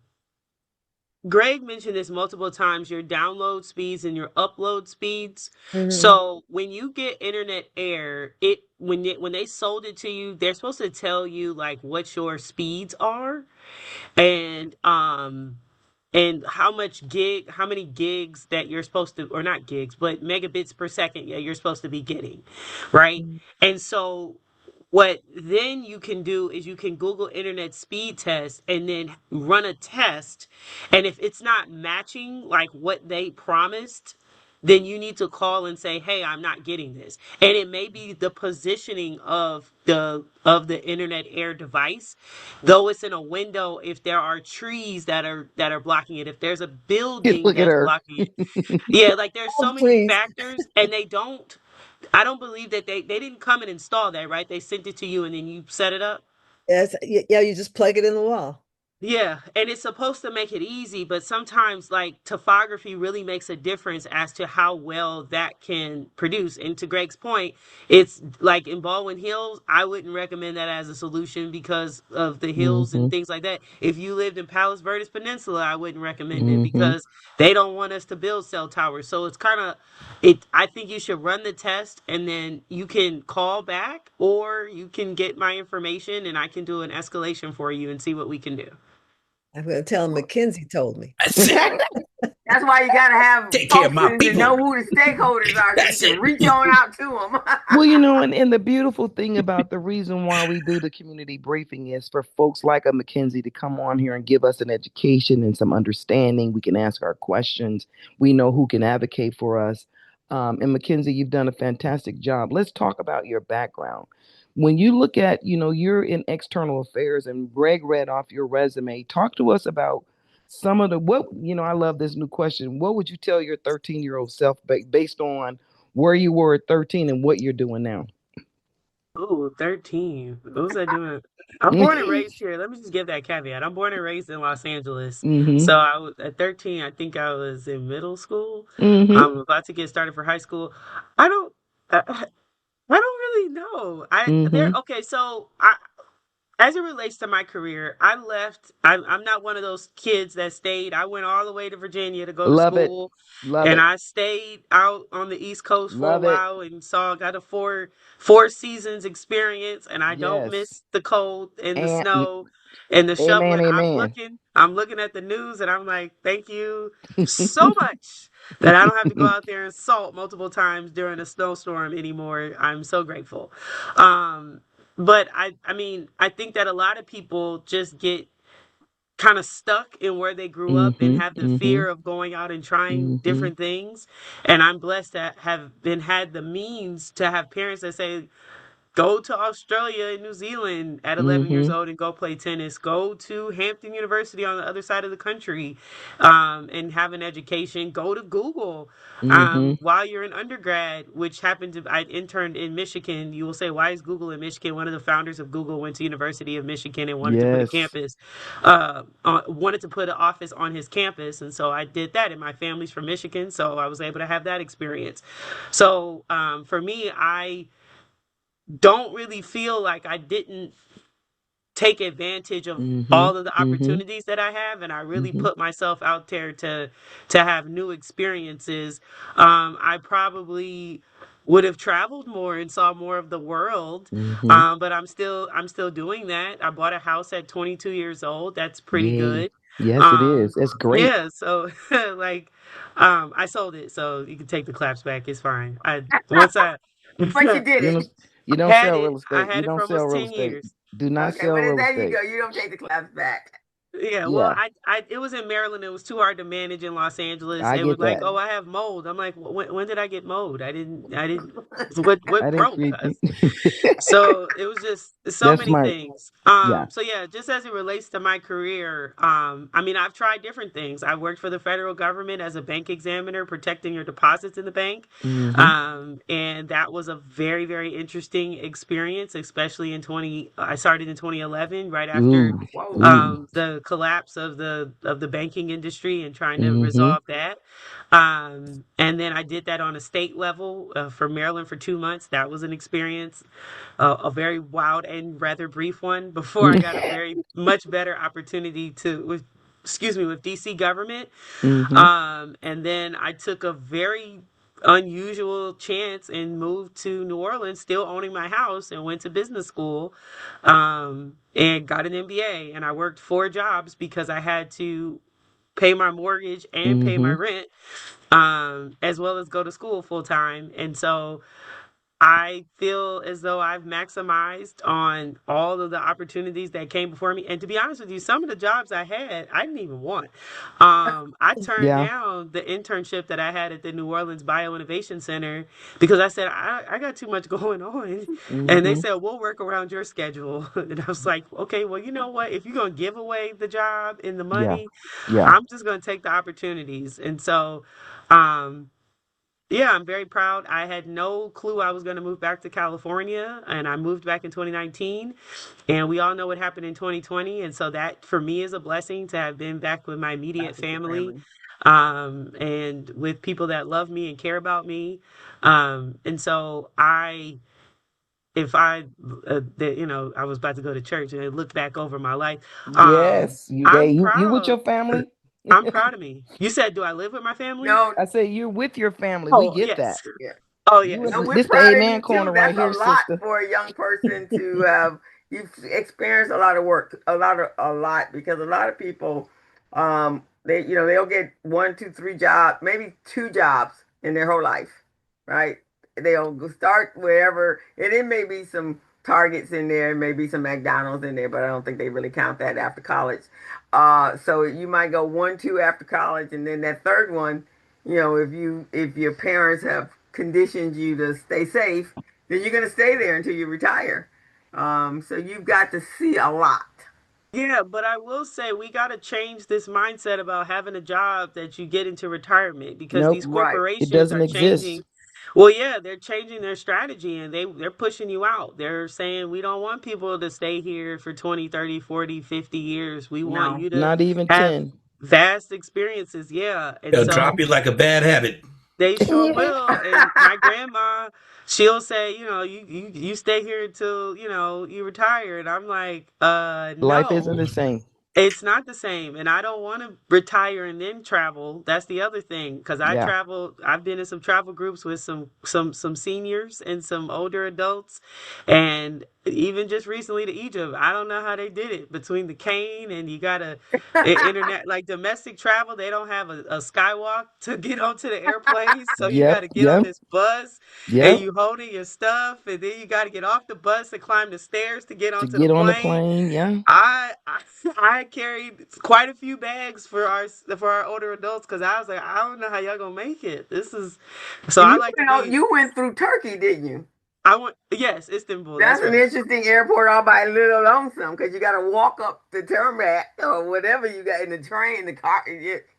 Greg mentioned this multiple times, your download speeds and your upload speeds. Mhm. So when you get internet air, when they sold it to you, they're supposed to tell you like what your speeds are. And how many gigs that you're supposed to, or not gigs, but megabits per second, yeah, you're supposed to be getting, right? And so what then you can do is you can Google internet speed test and then run a test. And if it's not matching like what they promised, then you need to call and say, "Hey, I'm not getting this." And it may be the positioning of the internet air device. Though it's in a window, if there are trees that are blocking it, if there's a building Look at that's her. blocking it. Yeah, like there's so Oh, many please. factors and I don't believe that they didn't come and install that, right? They sent it to you and then you set it up. Yes, yeah, you just plug it in the wall. Yeah, and it's supposed to make it easy, but sometimes like topography really makes a difference as to how well that can produce. And to Greg's point, it's like in Baldwin Hills, I wouldn't recommend that as a solution because of the hills and Mm-hmm. things like that. If you lived in Palos Verdes Peninsula, I wouldn't recommend it Mm-hmm. because they don't want us to build cell towers. So it's kind of it I think you should run the test and then you can call back or you can get my information and I can do an escalation for you and see what we can do. I'm going to tell him McKenzie told me. That's it. That's why you got to have Take care of folks my to know people. who the stakeholders are so you That's can it. reach on out to them. Well, and the beautiful thing about the reason why we do the community briefing is for folks like a McKenzie to come on here and give us an education and some understanding. We can ask our questions. We know who can advocate for us. And McKenzie, you've done a fantastic job. Let's talk about your background. When you look at, you're in external affairs and Greg read off your resume. Talk to us about some of I love this new question. What would you tell your 13-year-old self based on where you were at 13 and what you're doing now? Oh, 13. What was I doing? I'm born and raised here. Let me just give that caveat. I'm born and raised in Los Angeles. Mm-hmm. So I was at 13, I think I was in middle school. Mm-hmm. I'm about to get started for high school. I don't I don't really know. I there Mm-hmm. okay, so I as it relates to my career, I left. I'm not one of those kids that stayed. I went all the way to Virginia to go to Love it. school, Love and it. I stayed out on the East Coast for a Love it. while and got a four seasons experience. And I don't Yes. miss the cold and the And snow and the amen, shoveling. amen. I'm looking at the news, and I'm like, thank you so much that I don't have to go out there and salt multiple times during a snowstorm anymore. I'm so grateful. Um, but I mean, I think that a lot of people just get kind of stuck in where they grew up and Mm-hmm. have the Mm-hmm. fear of going out and trying Mm-hmm. different things. And I'm blessed to have been had the means to have parents that say, go to Australia and New Zealand at 11 years Mm-hmm. old and go play tennis. Go to Hampton University on the other side of the country and have an education. Go to Google Mm-hmm. while you're in undergrad, which happened to, I interned in Michigan. You will say, why is Google in Michigan? One of the founders of Google went to University of Michigan and Yes. wanted to put an office on his campus. And so I did that. And my family's from Michigan. So I was able to have that experience. So for me, I don't really feel like I didn't take advantage of Mm-hmm. all of the Mm-hmm. opportunities that I have, and I really Mm-hmm. put myself out there to have new experiences. I probably would have traveled more and saw more of the world, Mm-hmm. but I'm still doing that. I bought a house at 22 years old. That's pretty Yay. good. Yes, it Um, is. That's great. yeah, so like I sold it, so you can take the claps back. It's fine. I once I But you did You it. know, you don't had sell it. real I estate. You had it don't for sell almost real 10 estate. years. Do not Okay, sell well, real there you estate. go. You don't take the claps back. Yeah, well, Yeah, it was in Maryland. It was too hard to manage in Los Angeles. I They were get like, that. "Oh, I have mold." I'm like, when did I get mold? I didn't. What I didn't broke create. us? So it was just so That's many smart. things. Yeah. So yeah, just as it relates to my career, I mean, I've tried different things. I worked for the federal government as a bank examiner, protecting your deposits in the bank. Mm-hmm. And that was a very, very interesting experience, especially I started in 2011, right after Ooh. Whoa. Ooh. the collapse of the banking industry and trying to Mm-hmm. resolve that. And then I did that on a state level for Maryland for 2 months. That was an experience, a very wild and rather brief one before I got a very much better opportunity with DC government. Mm-hmm. And then I took a very unusual chance and moved to New Orleans, still owning my house, and went to business school and got an MBA. And I worked 4 jobs because I had to pay my mortgage and pay my Mm-hmm. rent, as well as go to school full time. And so I feel as though I've maximized on all of the opportunities that came before me. And to be honest with you, some of the jobs I had, I didn't even want. I turned Yeah. down the internship that I had at the New Orleans Bio Innovation Center because I said, I got too much going on. And they Mm-hmm. said, we'll work around your schedule. And I was like, okay, well, you know what? If you're going to give away the job and the Yeah. money, Yeah. I'm just going to take the opportunities. And so, um, Yeah, I'm very proud. I had no clue I was going to move back to California, and I moved back in 2019. And we all know what happened in 2020. And so that for me is a blessing to have been back with my immediate Back with your family, family. and with people that love me and care about me. And so if I, I was about to go to church and I look back over my life, Yes, you I'm they you with proud. your family. I'm proud of me. You said, do I live with my family? No, I say you're with your family. We Oh, get yes. that. yeah. Oh, You yes. in No, we're this the proud of amen you too. corner right That's a here, lot sister. for a young person to have. You've experienced a lot of work, a lot because a lot of people, they'll get one, two, three jobs, maybe two jobs in their whole life, right? They'll start wherever, and it may be some Targets in there, maybe some McDonald's in there, but I don't think they really count that after college. So you might go one, two after college, and then that third one, if your parents have conditioned you to stay safe, then you're gonna stay there until you retire. So you've got to see a lot. Yeah, but I will say we got to change this mindset about having a job that you get into retirement because Nope, these Right. it corporations doesn't are exist. changing. Well, yeah, they're changing their strategy and they're pushing you out. They're saying we don't want people to stay here for 20, 30, 40, 50 years. We want No. you to Not even have 10. vast experiences. Yeah. And They'll so drop you like a bad habit. they sure will. And my grandma, she'll say, you stay here until, you retire. And I'm like, Life isn't no. the same. It's not the same, and I don't want to retire and then travel. That's the other thing, because I Yeah. travel. I've been in some travel groups with some seniors and some older adults, and even just recently to Egypt. I don't know how they did it between the cane and you gotta internet like domestic travel. They don't have a skywalk to get onto the airplane, so you got Yep. to get on Yep. this bus and Yep. you holding your stuff, and then you got to get off the bus and climb the stairs to get To onto the get on the plane. plane. Yeah. I carried quite a few bags for our older adults because I was like, I don't know how y'all gonna make it. This is so And I you like to went out, be. you went through Turkey, didn't you? I want yes, Istanbul. That's That's an right. interesting airport all by little lonesome because you got to walk up the tarmac or whatever you got in the train, the car.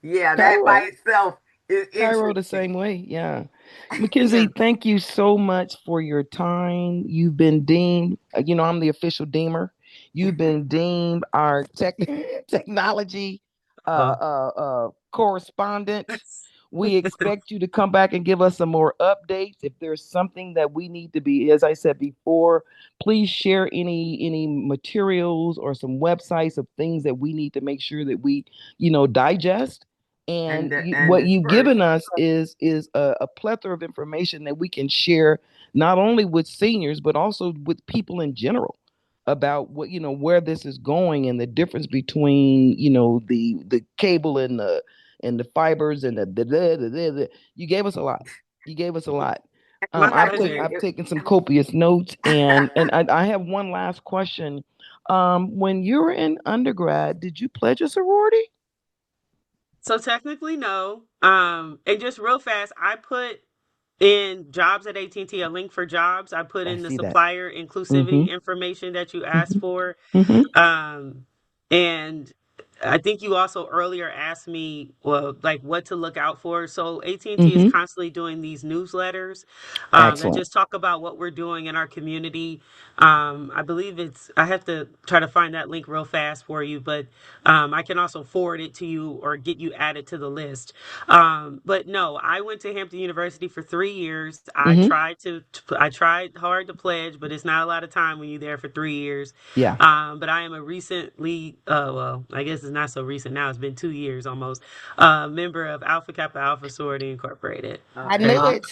Yeah, that by Cairo. itself is Cairo the interesting. same way. Yeah. Yeah. Mackenzie, thank you so much for your time. You've been deemed, I'm the official deemer. You've been deemed our technology Uh, correspondent. We expect you to come back and give us some more updates. If there's something that we need to be, as I said before, please share any materials or some websites of things that we need to make sure that we, digest. And And what you've disperse. given us is a plethora of information that we can share not only with seniors but also with people in general about what where this is going and the difference between the cable and the fibers and the you gave us a lot. You gave us a lot. my Exactly. pleasure. I've taken some copious notes, and I have one last question. When you were in undergrad, did you pledge a sorority? So technically, no. And just real fast, I put in jobs at AT&T a link for jobs. I put I in the see that. supplier Mm-hmm. inclusivity information that you asked Mm-hmm. for. Mm-hmm. Um, and I think you also earlier asked me, well, like what to look out for. So AT&T is Mm-hmm. constantly doing these newsletters that Excellent. just talk about what we're doing in our community. I believe I have to try to find that link real fast for you, but I can also forward it to you or get you added to the list. But no, I went to Hampton University for 3 years. Mm-hmm. I tried hard to pledge, but it's not a lot of time when you're there for 3 years. Yeah. But I am a recently, well, I guess it's not so recent now. It's been 2 years almost. Member of Alpha Kappa Alpha Sorority Incorporated. I Okay. knew And it.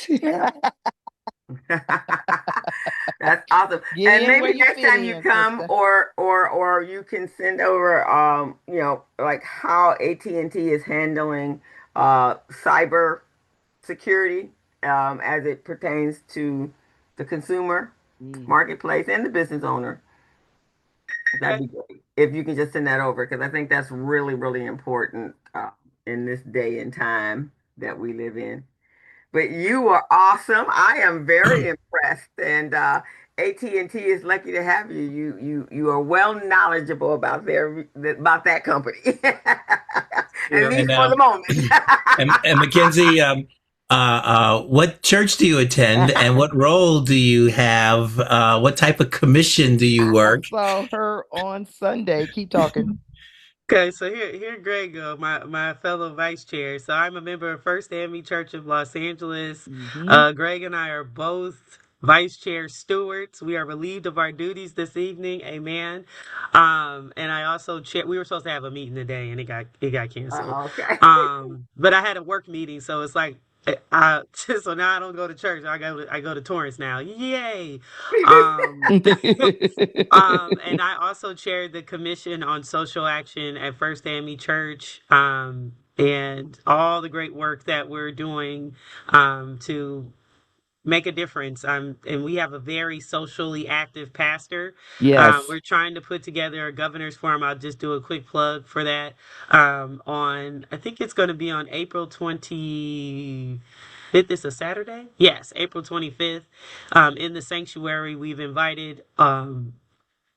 That's awesome. Get And in where maybe you next fit time you in, come, sister. or you can send over, like how AT&T is handling cyber security as it pertains to the consumer Mm. marketplace and the business owner. That'd okay. be great if you can just send that over because I think that's really, really important in this day and time that we live in. But you are awesome. I am very impressed, and AT&T is lucky to have you. You are well knowledgeable about that company, at Yeah. least And for the moment. and Mackenzie, what church do you attend, and what role do you have? What type of commission do you I work? saw her on Sunday. Keep talking. Okay, so here Greg go, my fellow vice chair. So I'm a member of First AME Church of Los Angeles. Hmm. Greg and I are both vice chair stewards. We are relieved of our duties this evening. Amen. And I also chair. We were supposed to have a meeting today, and it got canceled. Okay. But I had a work meeting, so it's like. So now I don't go to church. I go to Torrance now. Yay! Um, and I also chaired the Commission on Social Action at First AME Church, and all the great work that we're doing to make a difference. And we have a very socially active pastor. Yes. We're trying to put together a governor's forum. I'll just do a quick plug for that. I think it's going to be on April 25th. It's a Saturday? Yes, April 25th. In the sanctuary, we've invited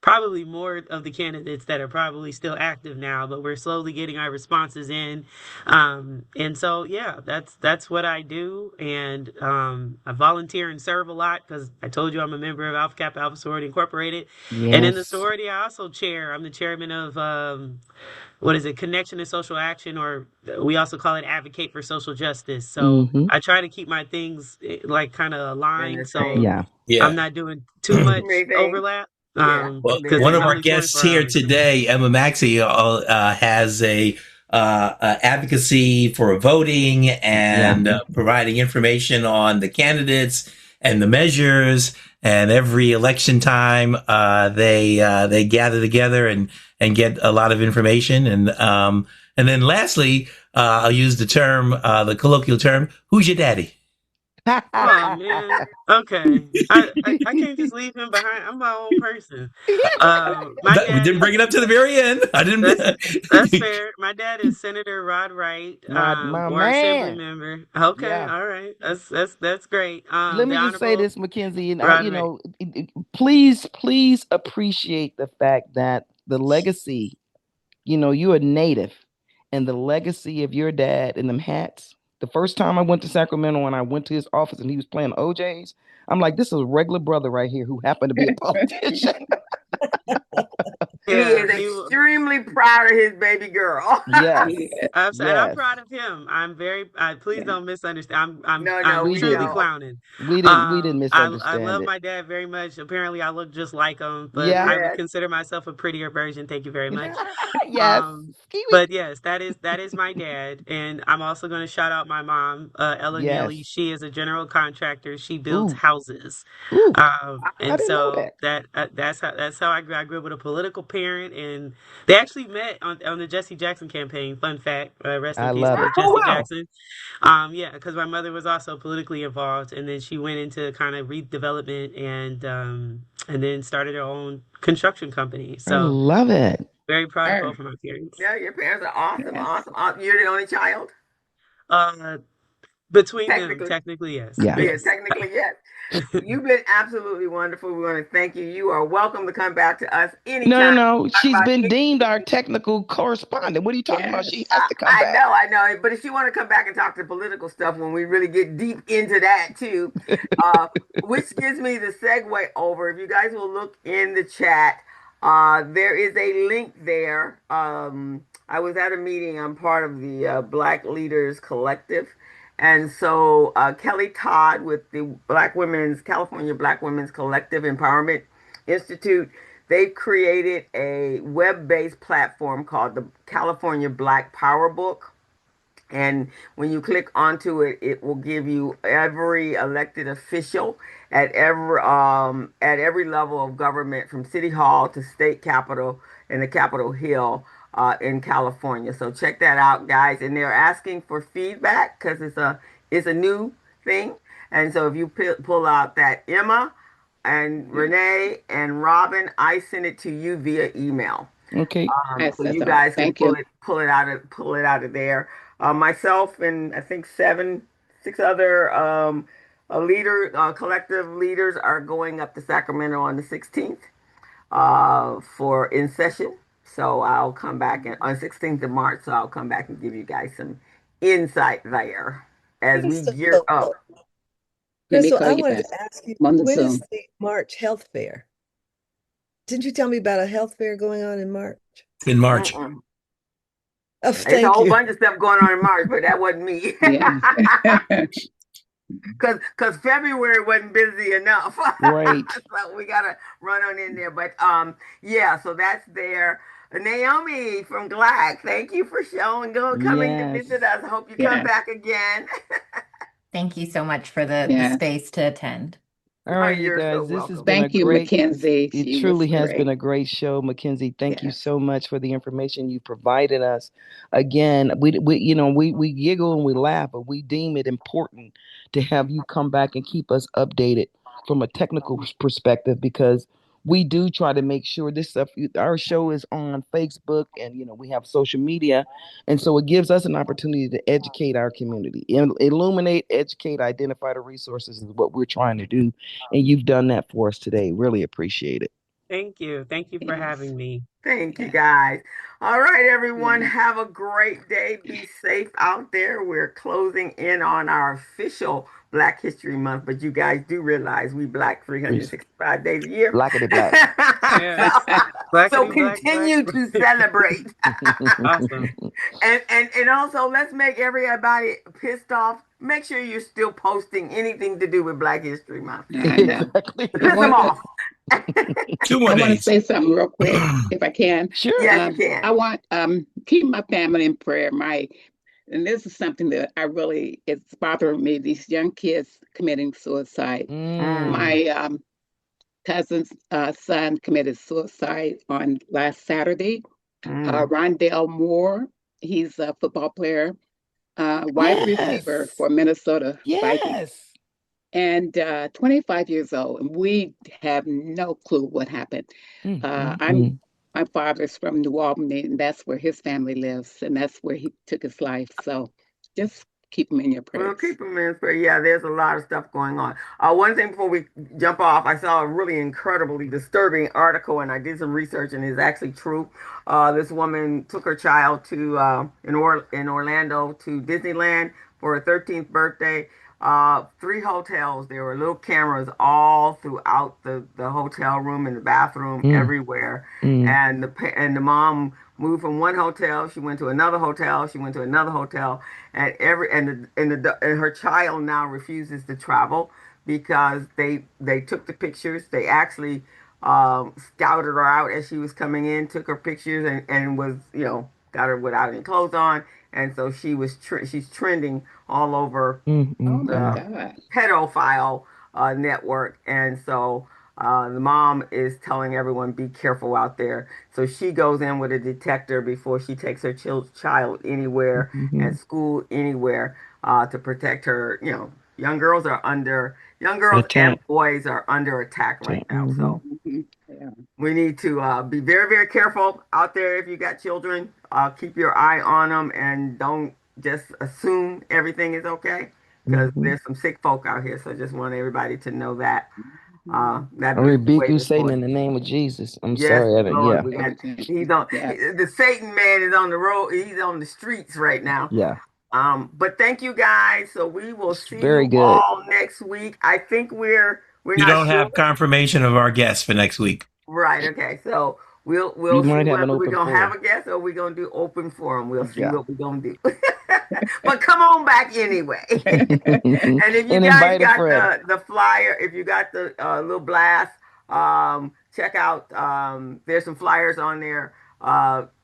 probably more of the candidates that are probably still active now, but we're slowly getting our responses in. And so, yeah, that's what I do. And I volunteer and serve a lot because I told you I'm a member of Alpha Kappa Alpha Sorority Incorporated. And in the Yes. sorority, I also chair. I'm the chairman of what is it, Connection to Social Action, or we also call it Advocate for Social Justice. So Hmm. I try to keep my things like kind of And the aligned. So same. Yeah. I'm Yeah. not doing too much Amazing. overlap. Yeah. Well, Big Because one it's of our thing. only guests 24 here hours. today, Emma Maxey, has a advocacy for voting Yeah. and providing information on the candidates and the measures. And every election time, they gather together and get a lot of information. And then lastly, I'll use the colloquial term, "Who's your daddy?" Oh man. Okay. I can't just leave him behind. I'm my own person. My We dad didn't is bring it up to the very end. I that's that's didn't. fair. My dad is Senator Rod Wright, my or Assembly man. member. Okay, Yeah. all right. That's great. Let The me just say Honorable this, Mackenzie, and Rod Wright. please appreciate the fact that the legacy, you're a native, and the legacy of your dad in them hats. The first time I went to Sacramento and I went to his office and he was playing OJ's, I'm like, this is a regular brother right here who happened to be a politician. And he Yeah, is he extremely proud of his baby girl. Yes. and I'm Yes. proud of him. I'm very. Please don't misunderstand. No, I'm no, We we truly didn't. know. clowning. We didn't I misunderstand love it. my dad very much. Apparently, I look just like him, but Yeah. I would Yes. consider myself a prettier version. Thank you very much. Yes. Kiwi. But yes, that is my dad, and I'm also going to shout out my mom, Ella Neely. Yes. She is a general contractor. She builds Ooh. houses, Ooh. I and didn't know so that. that's how I grew up with a political parent, and they actually met on the Jesse Jackson campaign. Fun fact, rest in I peace love to it. Oh Jesse wow! Jackson. Yeah, because my mother was also politically involved, and then she went into kind of redevelopment and then started her own construction company. I So love it. very proud of both of my parents. Yeah, your parents are awesome. Awesome. You're the only child? Uh, Between them, Technically. technically, yes, Yeah. Yeah, yes. technically, yes. You've been absolutely wonderful. We want to thank you. You are welcome to come back to us No, no, anytime. no. Talk She's about been deemed our anything. technical correspondent. What are you talking about? She has to come back. I know. But if you want to come back and talk to political stuff when we really get deep into that too, which gives me the segue over. If you guys will look in the chat, there is a link there. I was at a meeting. I'm part of the Black Leaders Collective. And so Kelly Todd with the California Black Women's Collective Empowerment Institute, they've created a web-based platform called the California Black Power Book. And when you click onto it, it will give you every elected official at every level of government, from city hall to state capitol and the Capitol Hill in California. So check that out, guys. And they're asking for feedback because it's a new thing. And so if you pull out that Emma and Renee and Robin, I send it to you via email. Okay. So you guys can pull it out of there. Myself and I think six other collective leaders are going up to Sacramento on the 16th for in session. So I'll come back on 16th of March. So I'll come back and give you guys some insight there. as we gear up. Crystal, I wanted to ask you, when is the March health fair? Didn't you tell me about a health fair going on in March? In March. Mm-mm. Oh, There's a thank whole you. bunch of stuff going on in March, but that wasn't me. Yeah. Because February wasn't busy enough. Right. So we gotta run on in there. But yeah, so that's there. Naomi from GLAC, thank you for coming to Yes. visit us. I hope you come back again. Thank you so much for the space to attend. All right, you You're guys, so this has welcome. been a Thank you, great, McKenzie. it She truly was has been great. a great show. McKenzie, thank you Yes. so much for the information you provided us. Again, we giggle and we laugh, but we deem it important to have you come back and keep us updated from a technical perspective, because we do try to make sure this stuff, our show is on Facebook and, we have social media. And so it gives us an opportunity to educate our community, illuminate, educate, identify the resources is what we're trying to do. And you've done that for us today. Really appreciate it. Thank you. Thank you for Yes. having me. Thank you, guys. All right, everyone. Yeah. Have a great day. Be safe out there. We're closing in on our official Black History Month, but you guys do realize we Black 365 days a year. Blackity black. Yeah. So Blackity black, continue black. to celebrate. Awesome. And also let's make everybody pissed off. Make sure you're still posting anything to do with Black History Month. I know. Exactly. Piss them off. 2 more I want to days. say something real quick, if I can. Sure. Yes, you can. I want keep my family in prayer. And this is something that it's bothering me. These young kids committing suicide. My cousin's son committed suicide on last Saturday. Rondell Moore, he's a football player, wide receiver for Minnesota Vikings. Yes. And 25 years old, and we have no clue what happened. My father's from New Albany, and that's where his family lives, and that's where he took his life. So just keep him in your prayers. We'll keep them in prayer. Yeah, there's a lot of stuff going on. One thing before we jump off, I saw a really incredibly disturbing article, and I did some research, and it's actually true. This woman took her child to in Orlando to Disneyland for her 13th birthday. 3 hotels. There were little cameras all throughout the hotel room and the bathroom, everywhere. And the mom moved from one hotel. She went to another hotel. She went to another hotel, and her child now refuses to travel because they took the pictures. They actually scouted her out as she was coming in, took her pictures, and was got her without any clothes on. And so she's trending all over Oh my the God. pedophile network. And so the mom is telling everyone, be careful out there. So she goes in with a detector before she takes her child anywhere at school, anywhere to protect her. Young girls and boys are under attack right now. So Yeah. we need to be very, very careful out there. If you got children, keep your eye on them and don't just assume everything is okay, because there's some sick folk out here. So just want everybody to know that. I That rebuke you, Satan, in the name of Jesus. I'm sorry. Lord, Yes. the Satan man is on the road. He's on the streets right now. Yeah. But thank you guys. So we will see Very you good. all next week. I think we're You not don't sure. have confirmation of our guests for next week. Right. Okay. So we'll We see might have an whether we're open gonna have forum. a guest or we're gonna do open forum. We'll see Yeah. what we're gonna do. But come on back anyway. And if you And guys invite a got friend. the flyer, if you got the little blast, check out. There's some flyers on there.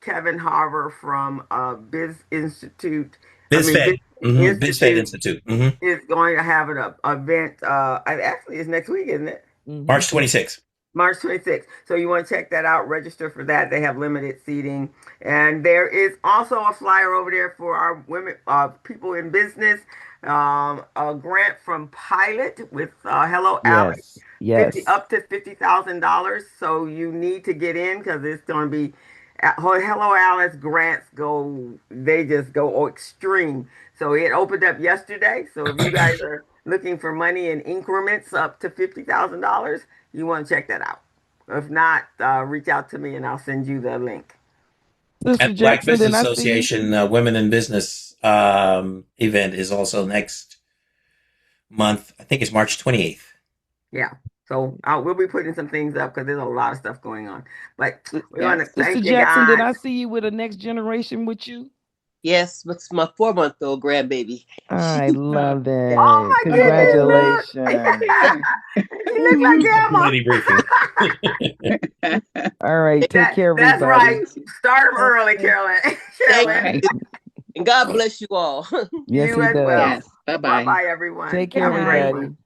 Kevin Harver from Biz Institute. BizFed. Biz BizFed Institute Institute. is going to have an event. Actually, it's next week, isn't it? March 26th. March 26th. So you want to check that out. Register for that. They have limited seating. And there is also a flyer over there for our women, people in business. A grant from Pilot with Hello Alice. Yes. Up to $50,000. So you need to get in because it's going to be Hello Alice grants they just go extreme. So it opened up yesterday. So if you guys are looking for money in increments up to $50,000, you want to check that out. If not, reach out to me and I'll send you the link. Sister At Black Jackson, Business then I see you. Association, Women in Business event is also next month. I think it's March 28th. Yeah. So we'll be putting some things up because there's a lot of stuff going on. But we want to thank Sister you Jackson, guys. did I see you with a next generation with you? Yes, with my 4-month-old grandbaby. I love that. Oh my Congratulations. You look like grandma. Community briefing. All right, take care, everybody. That's right. Start them early, Carolyn. Thank you. And God bless you all. Yes, You he as does. well. Yes. Bye-bye. Bye-bye, everyone. Take care, Have a great everybody. one.